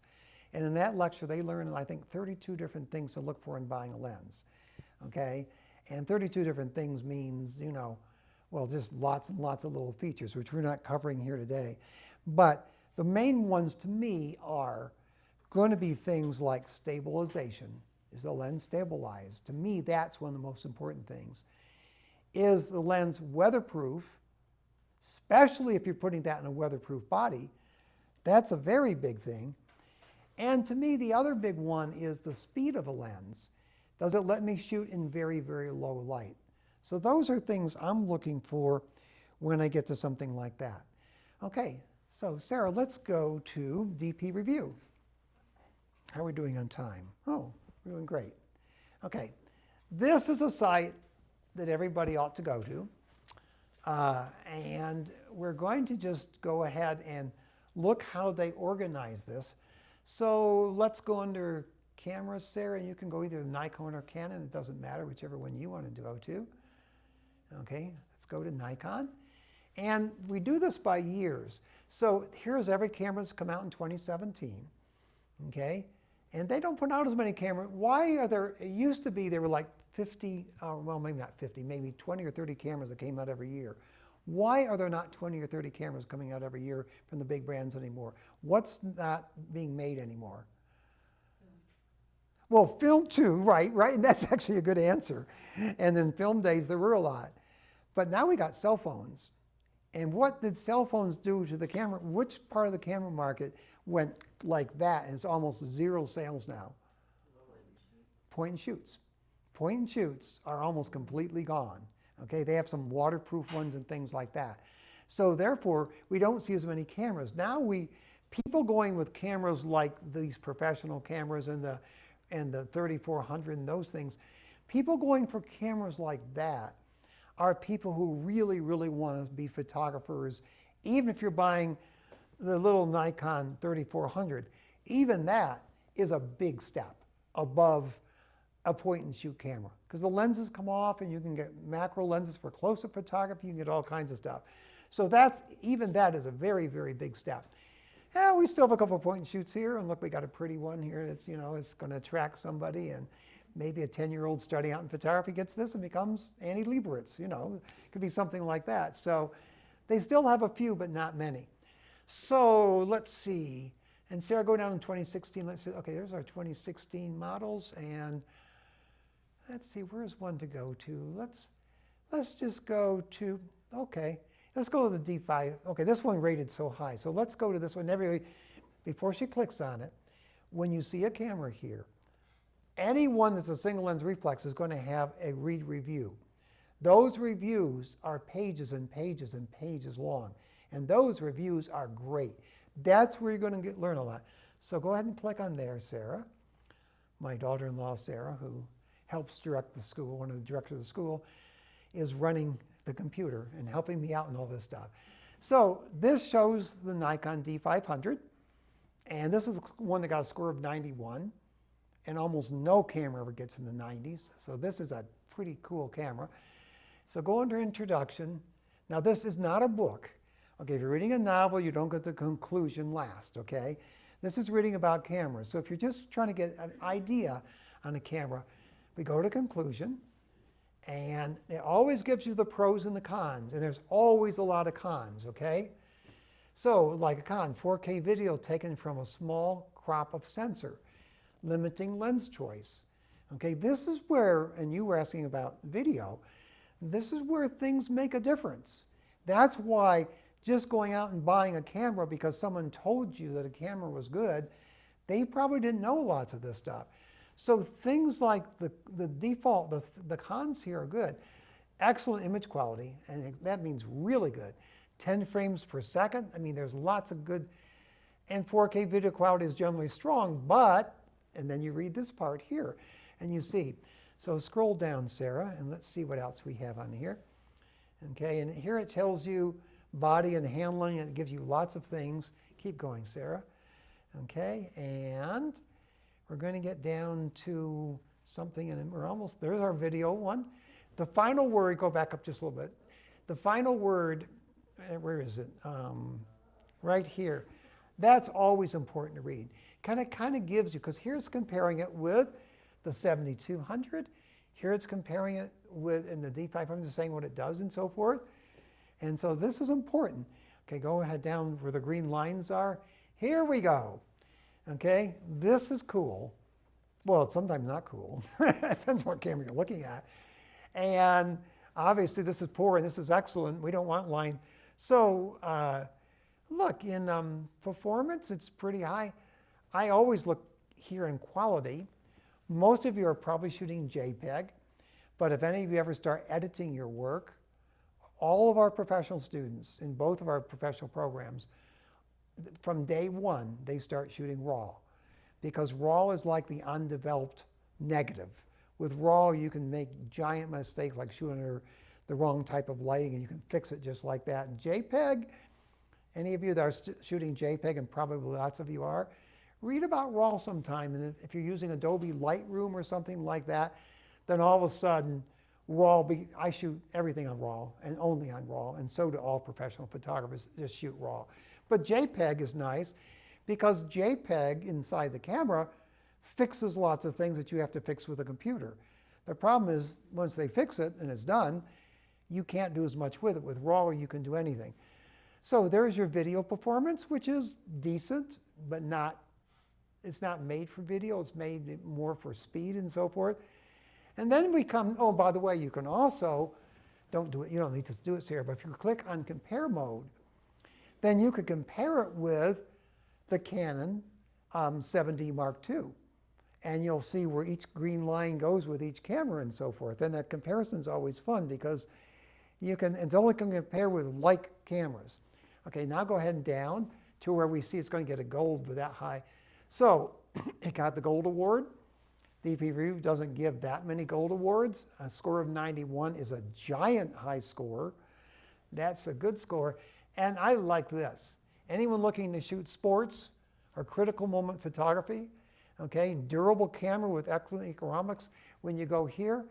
Speaker 3: And in that lecture, they learn, I think, 32 different things to look for in buying a lens. Okay? And 32 different things means, you know, well, just lots and lots of little features, which we're not covering here today. But the main ones to me are going to be things like stabilization. Is the lens stabilized? To me, that's one of the most important things. Is the lens weatherproof? Especially if you're putting that in a weatherproof body, that's a very big thing. And to me, the other big one is the speed of a lens. Does it let me shoot in very, very low light? So those are things I'm looking for when I get to something like that. Okay, so Sarah, let's go to DP review. How are we doing on time? Oh, we're doing great. Okay, this is a site that everybody ought to go to. And we're going to just go ahead and look how they organize this. So let's go under cameras, Sarah, and you can go either Nikon or Canon. It doesn't matter, whichever one you want to go to. Okay, let's go to Nikon. And we do this by years. So here's every camera that's come out in 2017. Okay, and they don't put out as many cameras. Why are there, it used to be there were like 50, well, maybe not 50, maybe 20 or 30 cameras that came out every year. Why are there not 20 or 30 cameras coming out every year from the big brands anymore? What's not being made anymore? Well, film too, right, and that's actually a good answer. And in film days, there were a lot. But now we got cell phones. And what did cell phones do to the camera? Which part of the camera market went like that? And it's almost 0 sales now. point and shoots. Point and shoots are almost completely gone. Okay, they have some waterproof ones and things like that. So therefore, we don't see as many cameras. Now people going with cameras like these professional cameras and the 3400 and those things, people going for cameras like that are people who really, really want to be photographers. Even if you're buying the little Nikon 3400, even that is a big step above a point and shoot camera, because the lenses come off and you can get macro lenses for close-up photography, you can get all kinds of stuff. So even that is a very, very big step. Yeah, we still have a couple of point and shoots here, and look, we got a pretty one here that's, it's going to attract somebody, and maybe a 10-year-old starting out in photography gets this and becomes Annie Leibovitz, it could be something like that. So they still have a few, but not many. So let's see. And Sarah, go down in 2016. Let's see. Okay, there's our 2016 models, and let's see, where's one to go to? Let's just go to, okay, let's go to the D5. Okay, this one rated so high. So let's go to this one. Before she clicks on it, when you see a camera here, any one that's a single lens reflex is going to have a read review. Those reviews are pages and pages and pages long. And those reviews are great. That's where you're going to learn a lot. So go ahead and click on there, Sarah. My daughter-in-law, Sarah, who helps direct the school, one of the directors of the school, is running the computer and helping me out and all this stuff. So this shows the Nikon D500. And this is one that got a score of 91. And almost no camera ever gets in the 90s. So this is a pretty cool camera. So go under introduction. Now this is not a book. Okay, if you're reading a novel, you don't get the conclusion last, okay? This is reading about cameras. So if you're just trying to get an idea on a camera, we go to conclusion, and it always gives you the pros and the cons, and there's always a lot of cons, okay? So like a con, 4K video taken from a small crop of sensor, limiting lens choice. Okay, this is where, and you were asking about video, this is where things make a difference. That's why just going out and buying a camera because someone told you that a camera was good, they probably didn't know lots of this stuff. So things like the default, the cons here are good. Excellent image quality, and that means really good. 10 frames per second, I mean, there's lots of good, and 4K video quality is generally strong, but, and then you read this part here, and you see. So scroll down, Sarah, and let's see what else we have on here. Okay, and here it tells you body and handling, and it gives you lots of things. Keep going, Sarah. Okay, and we're going to get down to something, and we're almost, there's our video one. The final word, go back up just a little bit. The final word, where is it? Right here. That's always important to read. Kind of gives you, because here it's comparing it with the 7200. Here it's comparing it with, in the D500, saying what it does and so forth. And so this is important. Okay, go ahead down where the green lines are. Here we go. Okay, this is cool. Well, it's sometimes not cool. Depends what camera you're looking at. And obviously this is poor and this is excellent. We don't want line. So look, in performance, it's pretty high. I always look here in quality. Most of you are probably shooting JPEG, but if any of you ever start editing your work, all of our professional students in both of our professional programs, from day one, they start shooting RAW, because RAW is like the undeveloped negative. With RAW, you can make giant mistakes like shooting under the wrong type of lighting, and you can fix it just like that. JPEG, any of you that are shooting JPEG, and probably lots of you are, read about RAW sometime, and if you're using Adobe Lightroom or something like that, then all of a sudden, RAW, I shoot everything on RAW and only on RAW, and so do all professional photographers, just shoot RAW. But JPEG is nice because JPEG inside the camera fixes lots of things that you have to fix with a computer. The problem is once they fix it and it's done, you can't do as much with it. With RAW, you can do anything. So there's your video performance, which is decent, but it's not made for video. It's made more for speed and so forth. And then we come, oh, by the way, you can also, don't do it, you don't need to do it here, but if you click on compare mode, then you could compare it with the Canon 7D Mark II. and you'll see where each green line goes with each camera and so forth. And that comparison is always fun because you can, it's only can compare with like cameras. Okay, now go ahead and down to where we see it's going to get a gold with that high. So it got the gold award. DP Review doesn't give that many gold awards. A score of 91 is a giant high score. That's a good score. And I like this. Anyone looking to shoot sports or critical moment photography, okay, durable camera with excellent economics. When you go here,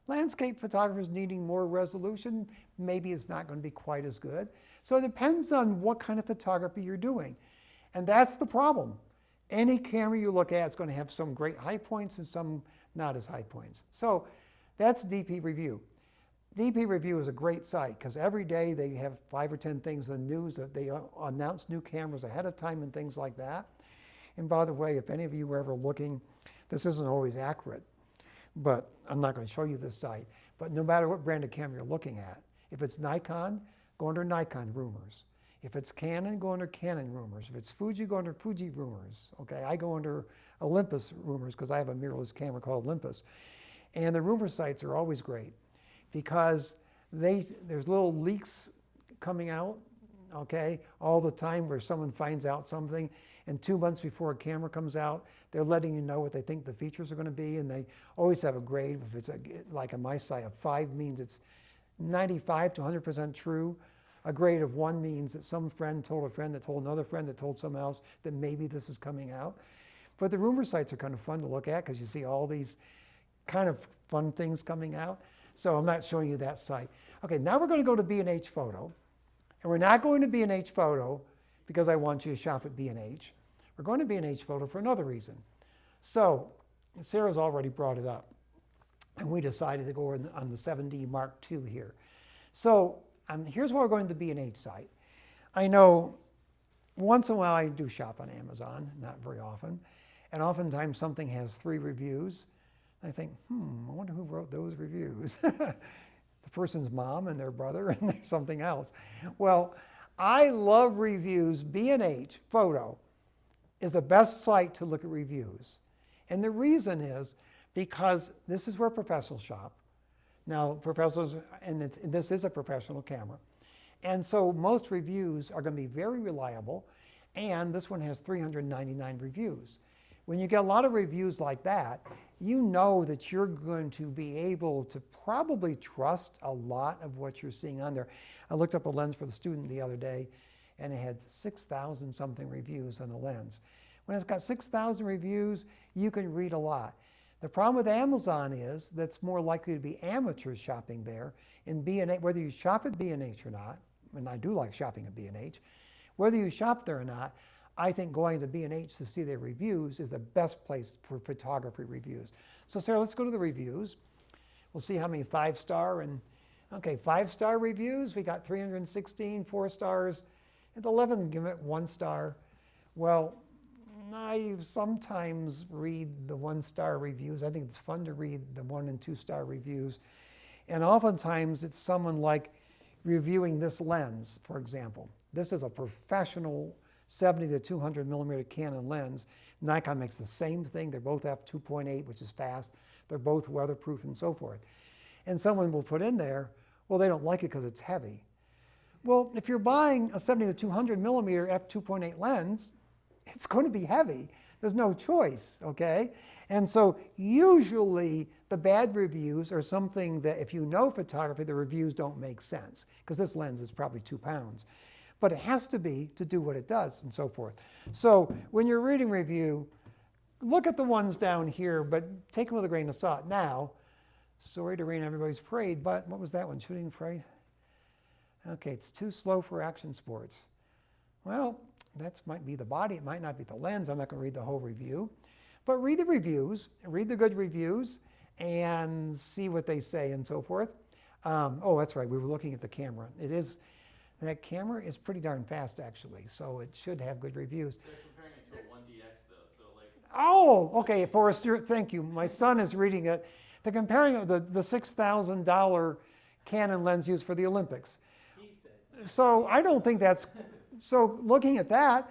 Speaker 3: landscape photographers needing more resolution, maybe it's not going to be quite as good. So it depends on what kind of photography you're doing. And that's the problem. Any camera you look at is going to have some great high points and some not as high points. So that's DP Review. DP Review is a great site because every day they have 5 or 10 things in the news that they announce new cameras ahead of time and things like that. And by the way, if any of you were ever looking, this isn't always accurate, but I'm not going to show you this site. But no matter what brand of camera you're looking at, if it's Nikon, go under Nikon rumors. If it's Canon, go under Canon rumors. If it's Fuji, go under Fuji rumors. Okay, I go under Olympus rumors because I have a mirrorless camera called Olympus. And the rumor sites are always great because there's little leaks coming out, okay, all the time where someone finds out something, and 2 months before a camera comes out, they're letting you know what they think the features are going to be, and they always have a grade. If it's like on my site, a 5 means it's 95 to 100% true. A grade of 1 means that some friend told a friend that told another friend that told someone else that maybe this is coming out. But the rumor sites are kind of fun to look at because you see all these kind of fun things coming out. So I'm not showing you that site. Okay, now we're going to go to B&H Photo. And we're not going to B&H Photo because I want you to shop at B&H. We're going to B&H Photo for another reason. So Sarah's already brought it up. And we decided to go on the 7D Mark II here. So here's why we're going to the B&H site. I know once in a while I do shop on Amazon, not very often. And oftentimes something has 3 reviews. I think, I wonder who wrote those reviews. The person's mom and their brother and there's something else. Well, I love reviews. B&H Photo is the best site to look at reviews. And the reason is because this is where professionals shop. Now, professionals, and this is a professional camera. And so most reviews are going to be very reliable. And this one has 399 reviews. When you get a lot of reviews like that, you know that you're going to be able to probably trust a lot of what you're seeing on there. I looked up a lens for the student the other day, and it had 6,000 something reviews on the lens. When it's got 6,000 reviews, you can read a lot. The problem with Amazon is that's more likely to be amateurs shopping there. In B&H, whether you shop at B&H or not, and I do like shopping at B&H, whether you shop there or not, I think going to B&H to see their reviews is the best place for photography reviews. So Sarah, let's go to the reviews. We'll see how many 5-star and, okay, 5-star reviews. We got 316, 4 stars, and 11 give it 1 star. Well, I sometimes read the 1-star reviews. I think it's fun to read the 1 and 2-star reviews. And oftentimes it's someone like reviewing this lens, for example. This is a professional 70 to 200 millimeter Canon lens. Nikon makes the same thing. They both have 2.8, which is fast. They're both weatherproof and so forth. And someone will put in there, well, they don't like it because it's heavy. Well, if you're buying a 70 to 200 millimeter f2.8 lens, it's going to be heavy. There's no choice, okay? And so usually the bad reviews are something that if you know photography, the reviews don't make sense because this lens is probably 2 pounds. But it has to be to do what it does and so forth. So when you're reading review, look at the ones down here, but take them with a grain of salt. Now, sorry to rain everybody's parade, but what was that one? Shooting parade? Okay, it's too slow for action sports. Well, that might be the body. It might not be the lens. I'm not going to read the whole review. But read the reviews, read the good reviews, and see what they say and so forth. Oh, that's right. We were looking at the camera. That camera is pretty darn fast, actually, so it should have good reviews.
Speaker 4: They're comparing it to a 1DX, though, so like...
Speaker 3: Oh, okay, Forrester, thank you. My son is reading it. They're comparing the $6,000 Canon lens used for the Olympics. So I don't think that's... So looking at that,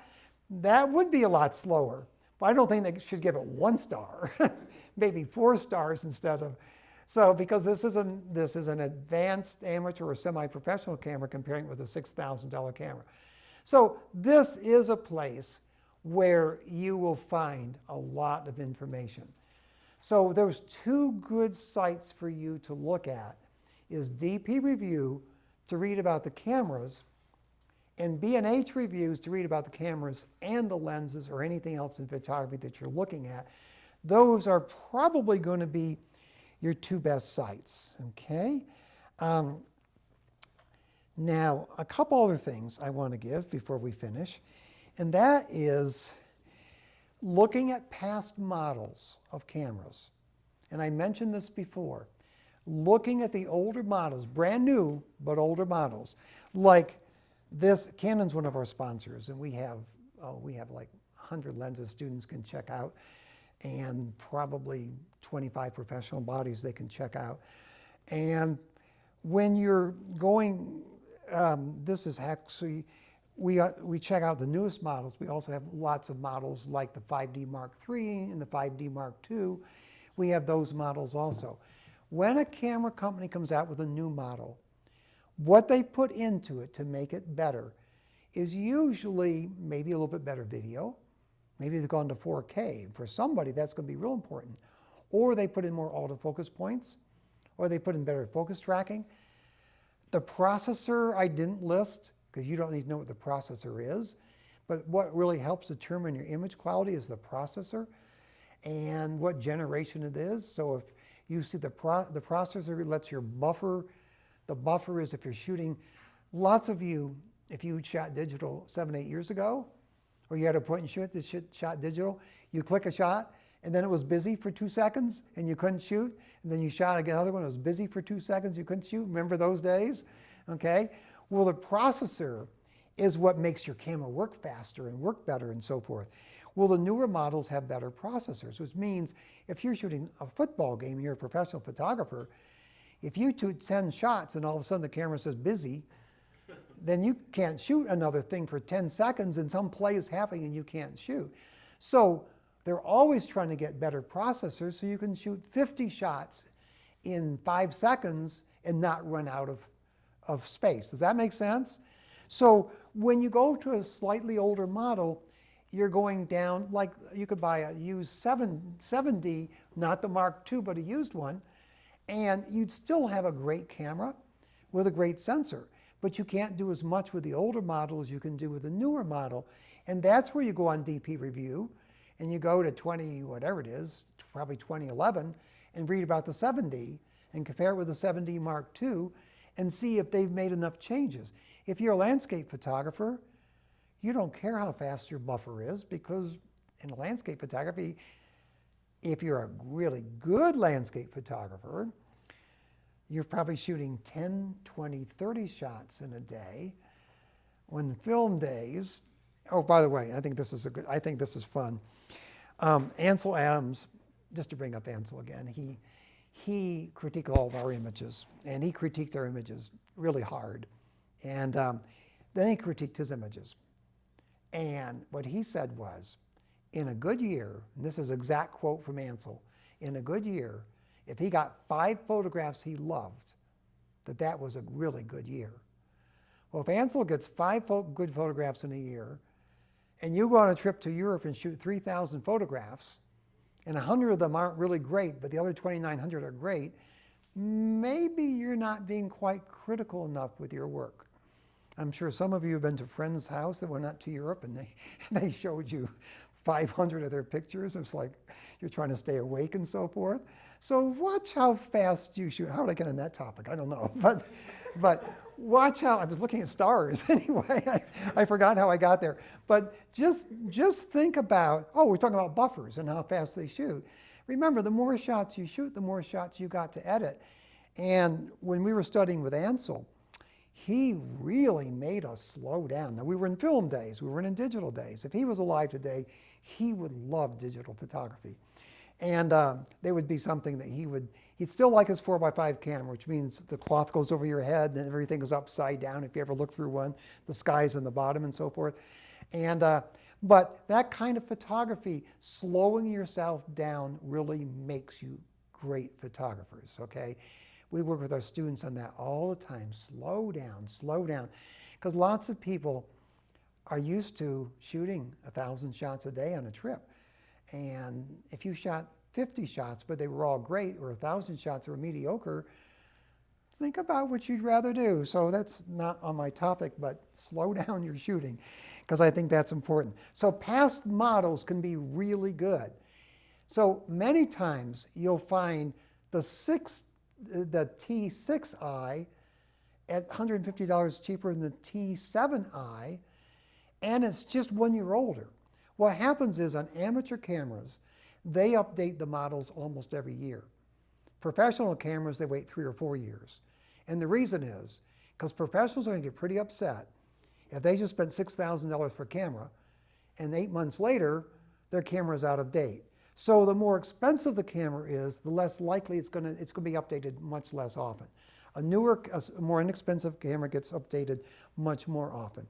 Speaker 3: that would be a lot slower. But I don't think they should give it 1 star, maybe 4 stars instead of. So because this is an advanced amateur or semi-professional camera comparing it with a $6,000 camera. So this is a place where you will find a lot of information. So there's 2 good sites for you to look at, is DP Review to read about the cameras, and B&H Reviews to read about the cameras and the lenses or anything else in photography that you're looking at. Those are probably going to be your 2 best sites, okay? Now, a couple other things I want to give before we finish, and that is looking at past models of cameras. And I mentioned this before. Looking at the older models, brand new, but older models. Like this, Canon's one of our sponsors, and we have like 100 lenses students can check out, and probably 25 professional bodies they can check out. And when you're going, this is actually, we check out the newest models. We also have lots of models like the 5D Mark III and the 5D Mark II. We have those models also. When a camera company comes out with a new model, what they put into it to make it better is usually maybe a little bit better video. Maybe they've gone to 4K. For somebody, that's going to be real important. Or they put in more autofocus points, or they put in better focus tracking. The processor I didn't list, because you don't need to know what the processor is. But what really helps determine your image quality is the processor and what generation it is. So if you see the processor lets your buffer, the buffer is if you're shooting, lots of you, if you shot digital 7, 8 years ago, or you had a point and shoot that shot digital, you click a shot, and then it was busy for 2 seconds, and you couldn't shoot, and then you shot another one, it was busy for 2 seconds, you couldn't shoot. Remember those days? Okay? Well, the processor is what makes your camera work faster and work better and so forth. Well, the newer models have better processors, which means if you're shooting a football game and you're a professional photographer, if you shoot 10 shots and all of a sudden the camera says busy, then you can't shoot another thing for 10 seconds and some play is happening and you can't shoot. So they're always trying to get better processors so you can shoot 50 shots in 5 seconds and not run out of space. Does that make sense? So when you go to a slightly older model, you're going down, like you could buy a used 7D, not the Mark II, but a used one, and you'd still have a great camera with a great sensor. But you can't do as much with the older model as you can do with the newer model. And that's where you go on DP Review, and you go to 20, whatever it is, probably 2011, and read about the 7D, and compare it with the 7D Mark II, and see if they've made enough changes. If you're a landscape photographer, you don't care how fast your buffer is, because in landscape photography, if you're a really good landscape photographer, you're probably shooting 10, 20, 30 shots in a day. When film days, oh, by the way, I think this is fun. Ansel Adams, just to bring up Ansel again, he critiqued all of our images, and he critiqued our images really hard. And then he critiqued his images. And what he said was, in a good year, and this is an exact quote from Ansel, in a good year, if he got 5 photographs he loved, that was a really good year. Well, if Ansel gets 5 good photographs in a year, and you go on a trip to Europe and shoot 3,000 photographs, and 100 of them aren't really great, but the other 2,900 are great, maybe you're not being quite critical enough with your work. I'm sure some of you have been to friends' house that went out to Europe, and they showed you 500 of their pictures. It's like you're trying to stay awake and so forth. So watch how fast you shoot. How did I get on that topic? I don't know. But watch how, I was looking at stars anyway. I forgot how I got there. But just think about, oh, we're talking about buffers and how fast they shoot. Remember, the more shots you shoot, the more shots you got to edit. And when we were studying with Ansel, he really made us slow down. Now, we were in film days. We weren't in digital days. If he was alive today, he would love digital photography. And there would be something that he'd still like his 4x5 camera, which means the cloth goes over your head and everything is upside down. If you ever look through one, the sky's in the bottom and so forth. And, but that kind of photography, slowing yourself down really makes you great photographers, okay? We work with our students on that all the time. Slow down, slow down. Because lots of people are used to shooting 1,000 shots a day on a trip. And if you shot 50 shots, but they were all great, or 1,000 shots that were mediocre, think about what you'd rather do. So that's not on my topic, but slow down your shooting, because I think that's important. So past models can be really good. So many times you'll find the T6i at $150 cheaper than the T7i, and it's just 1 year older. What happens is on amateur cameras, they update the models almost every year. Professional cameras, they wait 3 or 4 years. And the reason is because professionals are going to get pretty upset if they just spent $6,000 for a camera and 8 months later their camera is out of date. So the more expensive the camera is, the less likely it's going to be updated much less often. A more inexpensive camera gets updated much more often.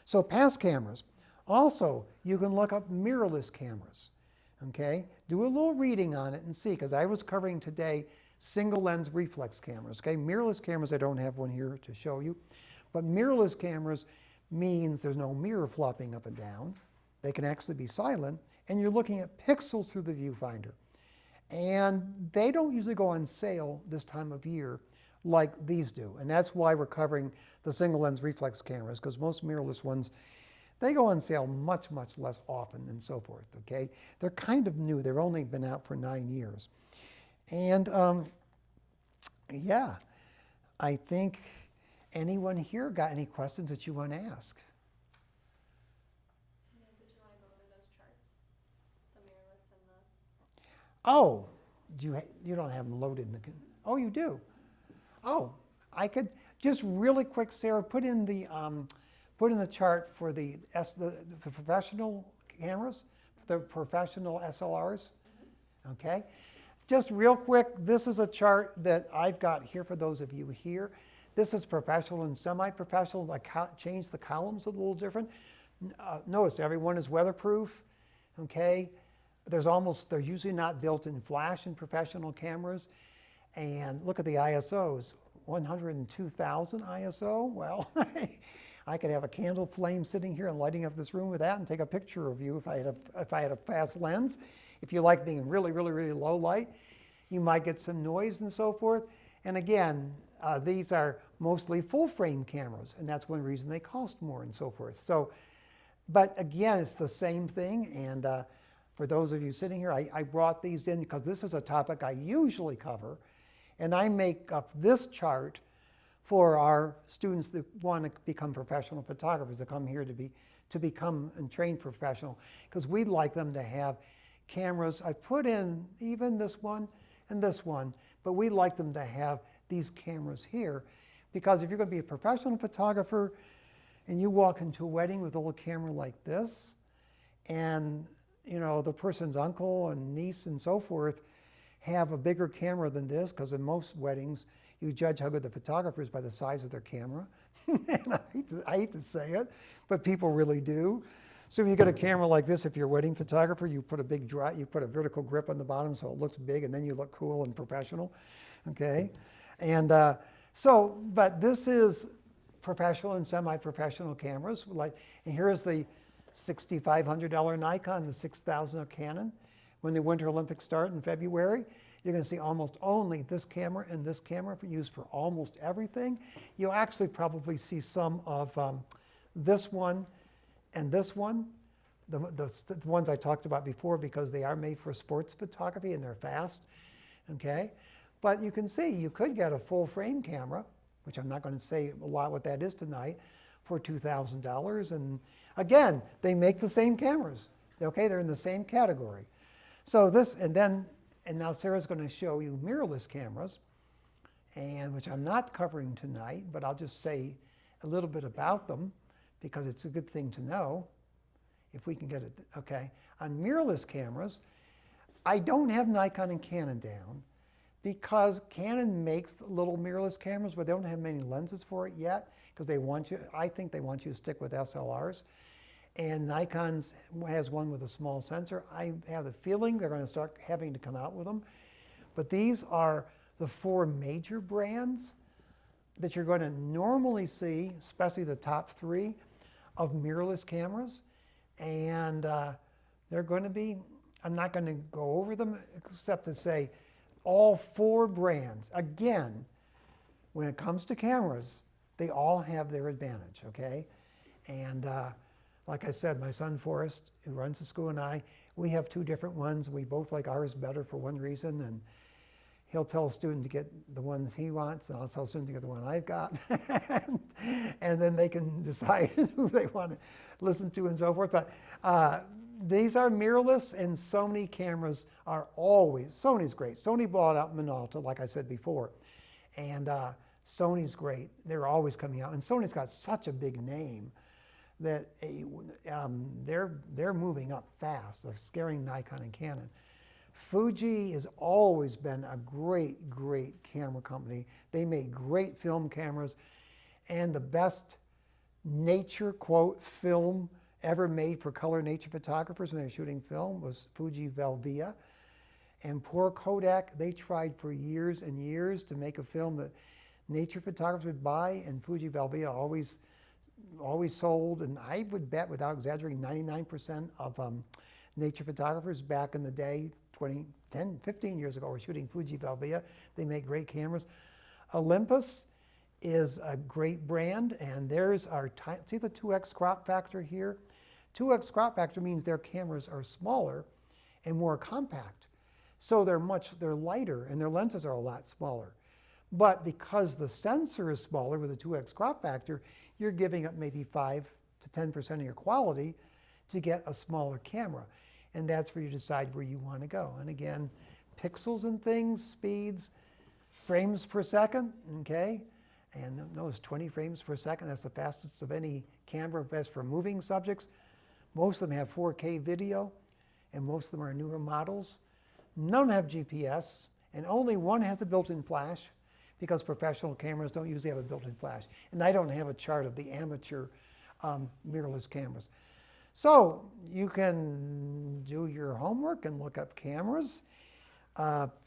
Speaker 3: So past cameras. Also, you can look up mirrorless cameras. Okay, do a little reading on it and see, because I was covering today single lens reflex cameras. Okay, mirrorless cameras, I don't have one here to show you, but mirrorless cameras means there's no mirror flopping up and down. They can actually be silent, and you're looking at pixels through the viewfinder. And they don't usually go on sale this time of year like these do, and that's why we're covering the single lens reflex cameras, because most mirrorless ones, they go on sale much, much less often and so forth, okay? They're kind of new. They've only been out for 9 years. And yeah, I think anyone here got any questions that you want to ask?
Speaker 5: Yeah, did you want to go over those charts? The mirrorless and the...
Speaker 3: Oh, you don't have them loaded in the... Oh, you do? Oh, I could just really quick, Sarah, put in the chart for the professional cameras, the professional SLRs, okay? Just real quick, this is a chart that I've got here for those of you here. This is professional and semi-professional. I changed the columns a little different. Notice everyone is weatherproof, okay? There's usually not built-in flash in professional cameras. And look at the ISOs, 102,000 ISO. Well, I could have a candle flame sitting here and lighting up this room with that and take a picture of you if I had a fast lens. If you like being really, really, really low light, you might get some noise and so forth. And again, these are mostly full frame cameras, and that's one reason they cost more and so forth. So, but again, it's the same thing. And for those of you sitting here, I brought these in because this is a topic I usually cover. And I make up this chart for our students that want to become professional photographers, that come here to become and train professional, because we'd like them to have cameras. I put in even this one and this one, but we'd like them to have these cameras here, because if you're going to be a professional photographer and you walk into a wedding with a little camera like this, and you know the person's uncle and niece and so forth have a bigger camera than this, because in most weddings you judge how good the photographer is by the size of their camera. And I hate to say it, but people really do. So if you get a camera like this, if you're a wedding photographer, you put a vertical grip on the bottom so it looks big, and then you look cool and professional, okay? And but this is professional and semi-professional cameras. And here's the $6,500 Nikon, the $6,000 Canon. When the Winter Olympics start in February, you're going to see almost only this camera and this camera used for almost everything. You'll actually probably see some of this one and this one, the ones I talked about before, because they are made for sports photography and they're fast, okay? But you can see you could get a full frame camera, which I'm not going to say a lot what that is tonight, for $2,000. And again, they make the same cameras, okay? They're in the same category. So this, and now Sarah's going to show you mirrorless cameras, and which I'm not covering tonight, but I'll just say a little bit about them because it's a good thing to know if we can get it, okay? On mirrorless cameras, I don't have Nikon and Canon down because Canon makes little mirrorless cameras, but they don't have many lenses for it yet because I think they want you to stick with SLRs. and Nikon's has one with a small sensor. I have the feeling they're going to start having to come out with them. But these are the 4 major brands that you're going to normally see, especially the top 3 of mirrorless cameras. And they're going to be, I'm not going to go over them except to say all 4 brands, again, when it comes to cameras, they all have their advantage, okay? And like I said, my son Forrest, who runs the school, and I, we have 2 different ones. We both like ours better for one reason, and he'll tell a student to get the ones he wants, and I'll tell a student to get the one I've got. And then they can decide who they want to listen to and so forth. But these are mirrorless, and Sony cameras are always, Sony's great. Sony bought out Minolta, like I said before. And Sony's great. They're always coming out. And Sony's got such a big name that they're moving up fast. They're scaring Nikon and Canon. Fuji has always been a great, great camera company. They made great film cameras, and the best nature, quote, film ever made for color nature photographers when they were shooting film was Fuji Velvia. And poor Kodak, they tried for years and years to make a film that nature photographers would buy, and Fuji Velvia always sold. And I would bet, without exaggerating, 99% of nature photographers back in the day, 10, 15 years ago, were shooting Fuji Velvia. They make great cameras. Olympus is a great brand, and there's our, see the 2x crop factor here? 2x crop factor means their cameras are smaller and more compact. So they're lighter, and their lenses are a lot smaller. But because the sensor is smaller with a 2x crop factor, you're giving up maybe 5 to 10% of your quality to get a smaller camera. And that's where you decide where you want to go. And again, pixels and things, speeds, frames per second, okay? And those 20 frames per second, that's the fastest of any camera. As for moving subjects, most of them have 4K video, and most of them are newer models. None of them have GPS, and only one has a built-in flash, because professional cameras don't usually have a built-in flash. And I don't have a chart of the amateur mirrorless cameras. So you can do your homework and look up cameras.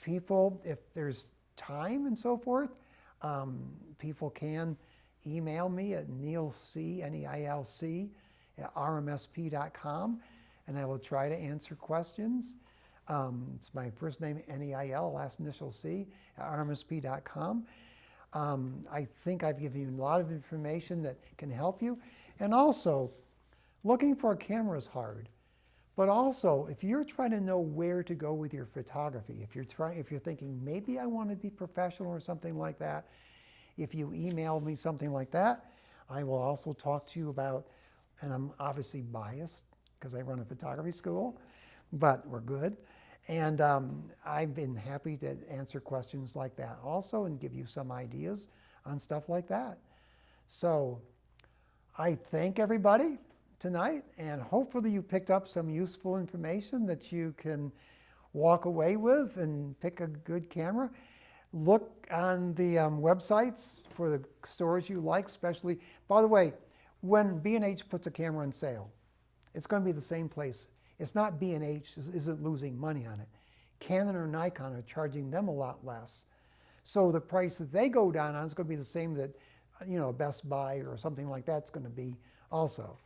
Speaker 3: People, if there's time and so forth, people can email me at neilc, Neilc, at rmsp.com, and I will try to answer questions. It's my first name, Neil, last initial C, at rmsp.com. I think I've given you a lot of information that can help you. And also, looking for a camera is hard. But also, if you're trying to know where to go with your photography, if you're thinking, maybe I want to be professional or something like that, if you email me something like that, I will also talk to you about, and I'm obviously biased because I run a photography school, but we're good. And I've been happy to answer questions like that also and give you some ideas on stuff like that. So I thank everybody tonight, and hopefully you picked up some useful information that you can walk away with and pick a good camera. Look on the websites for the stores you like, especially. By the way, when B&H puts a camera on sale, it's going to be the same place. It's not B&H isn't losing money on it. Canon or Nikon are charging them a lot less. So the price that they go down on is going to be the same that, you know, Best Buy or something like that's going to be also.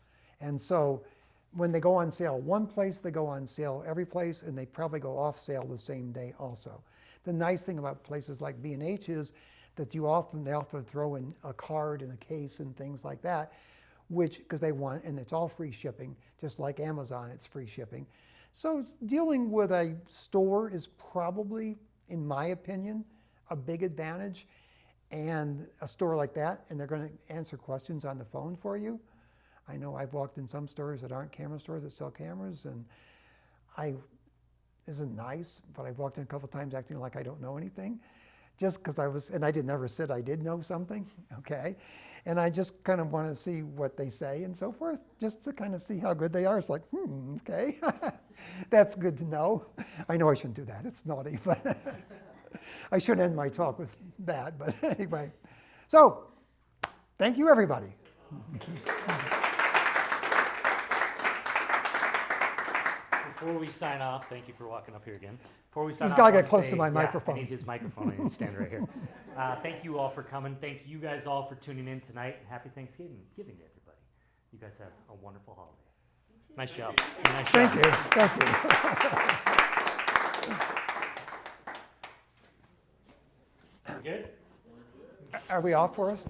Speaker 3: And so when they go on sale one place, they go on sale every place, and they probably go off sale the same day also. The nice thing about places like B&H is that they often throw in a card and a case and things like that, which, because they want, and it's all free shipping, just like Amazon, it's free shipping. So dealing with a store is probably, in my opinion, a big advantage. And a store like that, and they're going to answer questions on the phone for you. I know I've walked in some stores that aren't camera stores that sell cameras, and isn't nice, but I've walked in a couple times acting like I don't know anything. Just because and I never said I did know something, okay? And I just kind of want to see what they say and so forth, just to kind of see how good they are. It's like, okay, that's good to know. I know I shouldn't do that, it's naughty, but I shouldn't end my talk with that, but anyway. So, thank you everybody.
Speaker 2: Before we sign off, thank you for walking up here again. Before we sign
Speaker 3: He's
Speaker 2: off,
Speaker 3: gotta
Speaker 2: I
Speaker 3: get
Speaker 2: wanna
Speaker 3: close to
Speaker 2: say-
Speaker 3: my
Speaker 2: yeah,
Speaker 3: microphone.
Speaker 2: I need his microphone. I need to stand right here. Thank you all for coming. Thank you guys all for tuning in tonight, and happy Thanksgiving to everybody. You guys have a wonderful holiday. Nice job. Nice
Speaker 3: Thank
Speaker 2: job.
Speaker 3: you, thank you.
Speaker 2: Good?
Speaker 3: Are we off for us?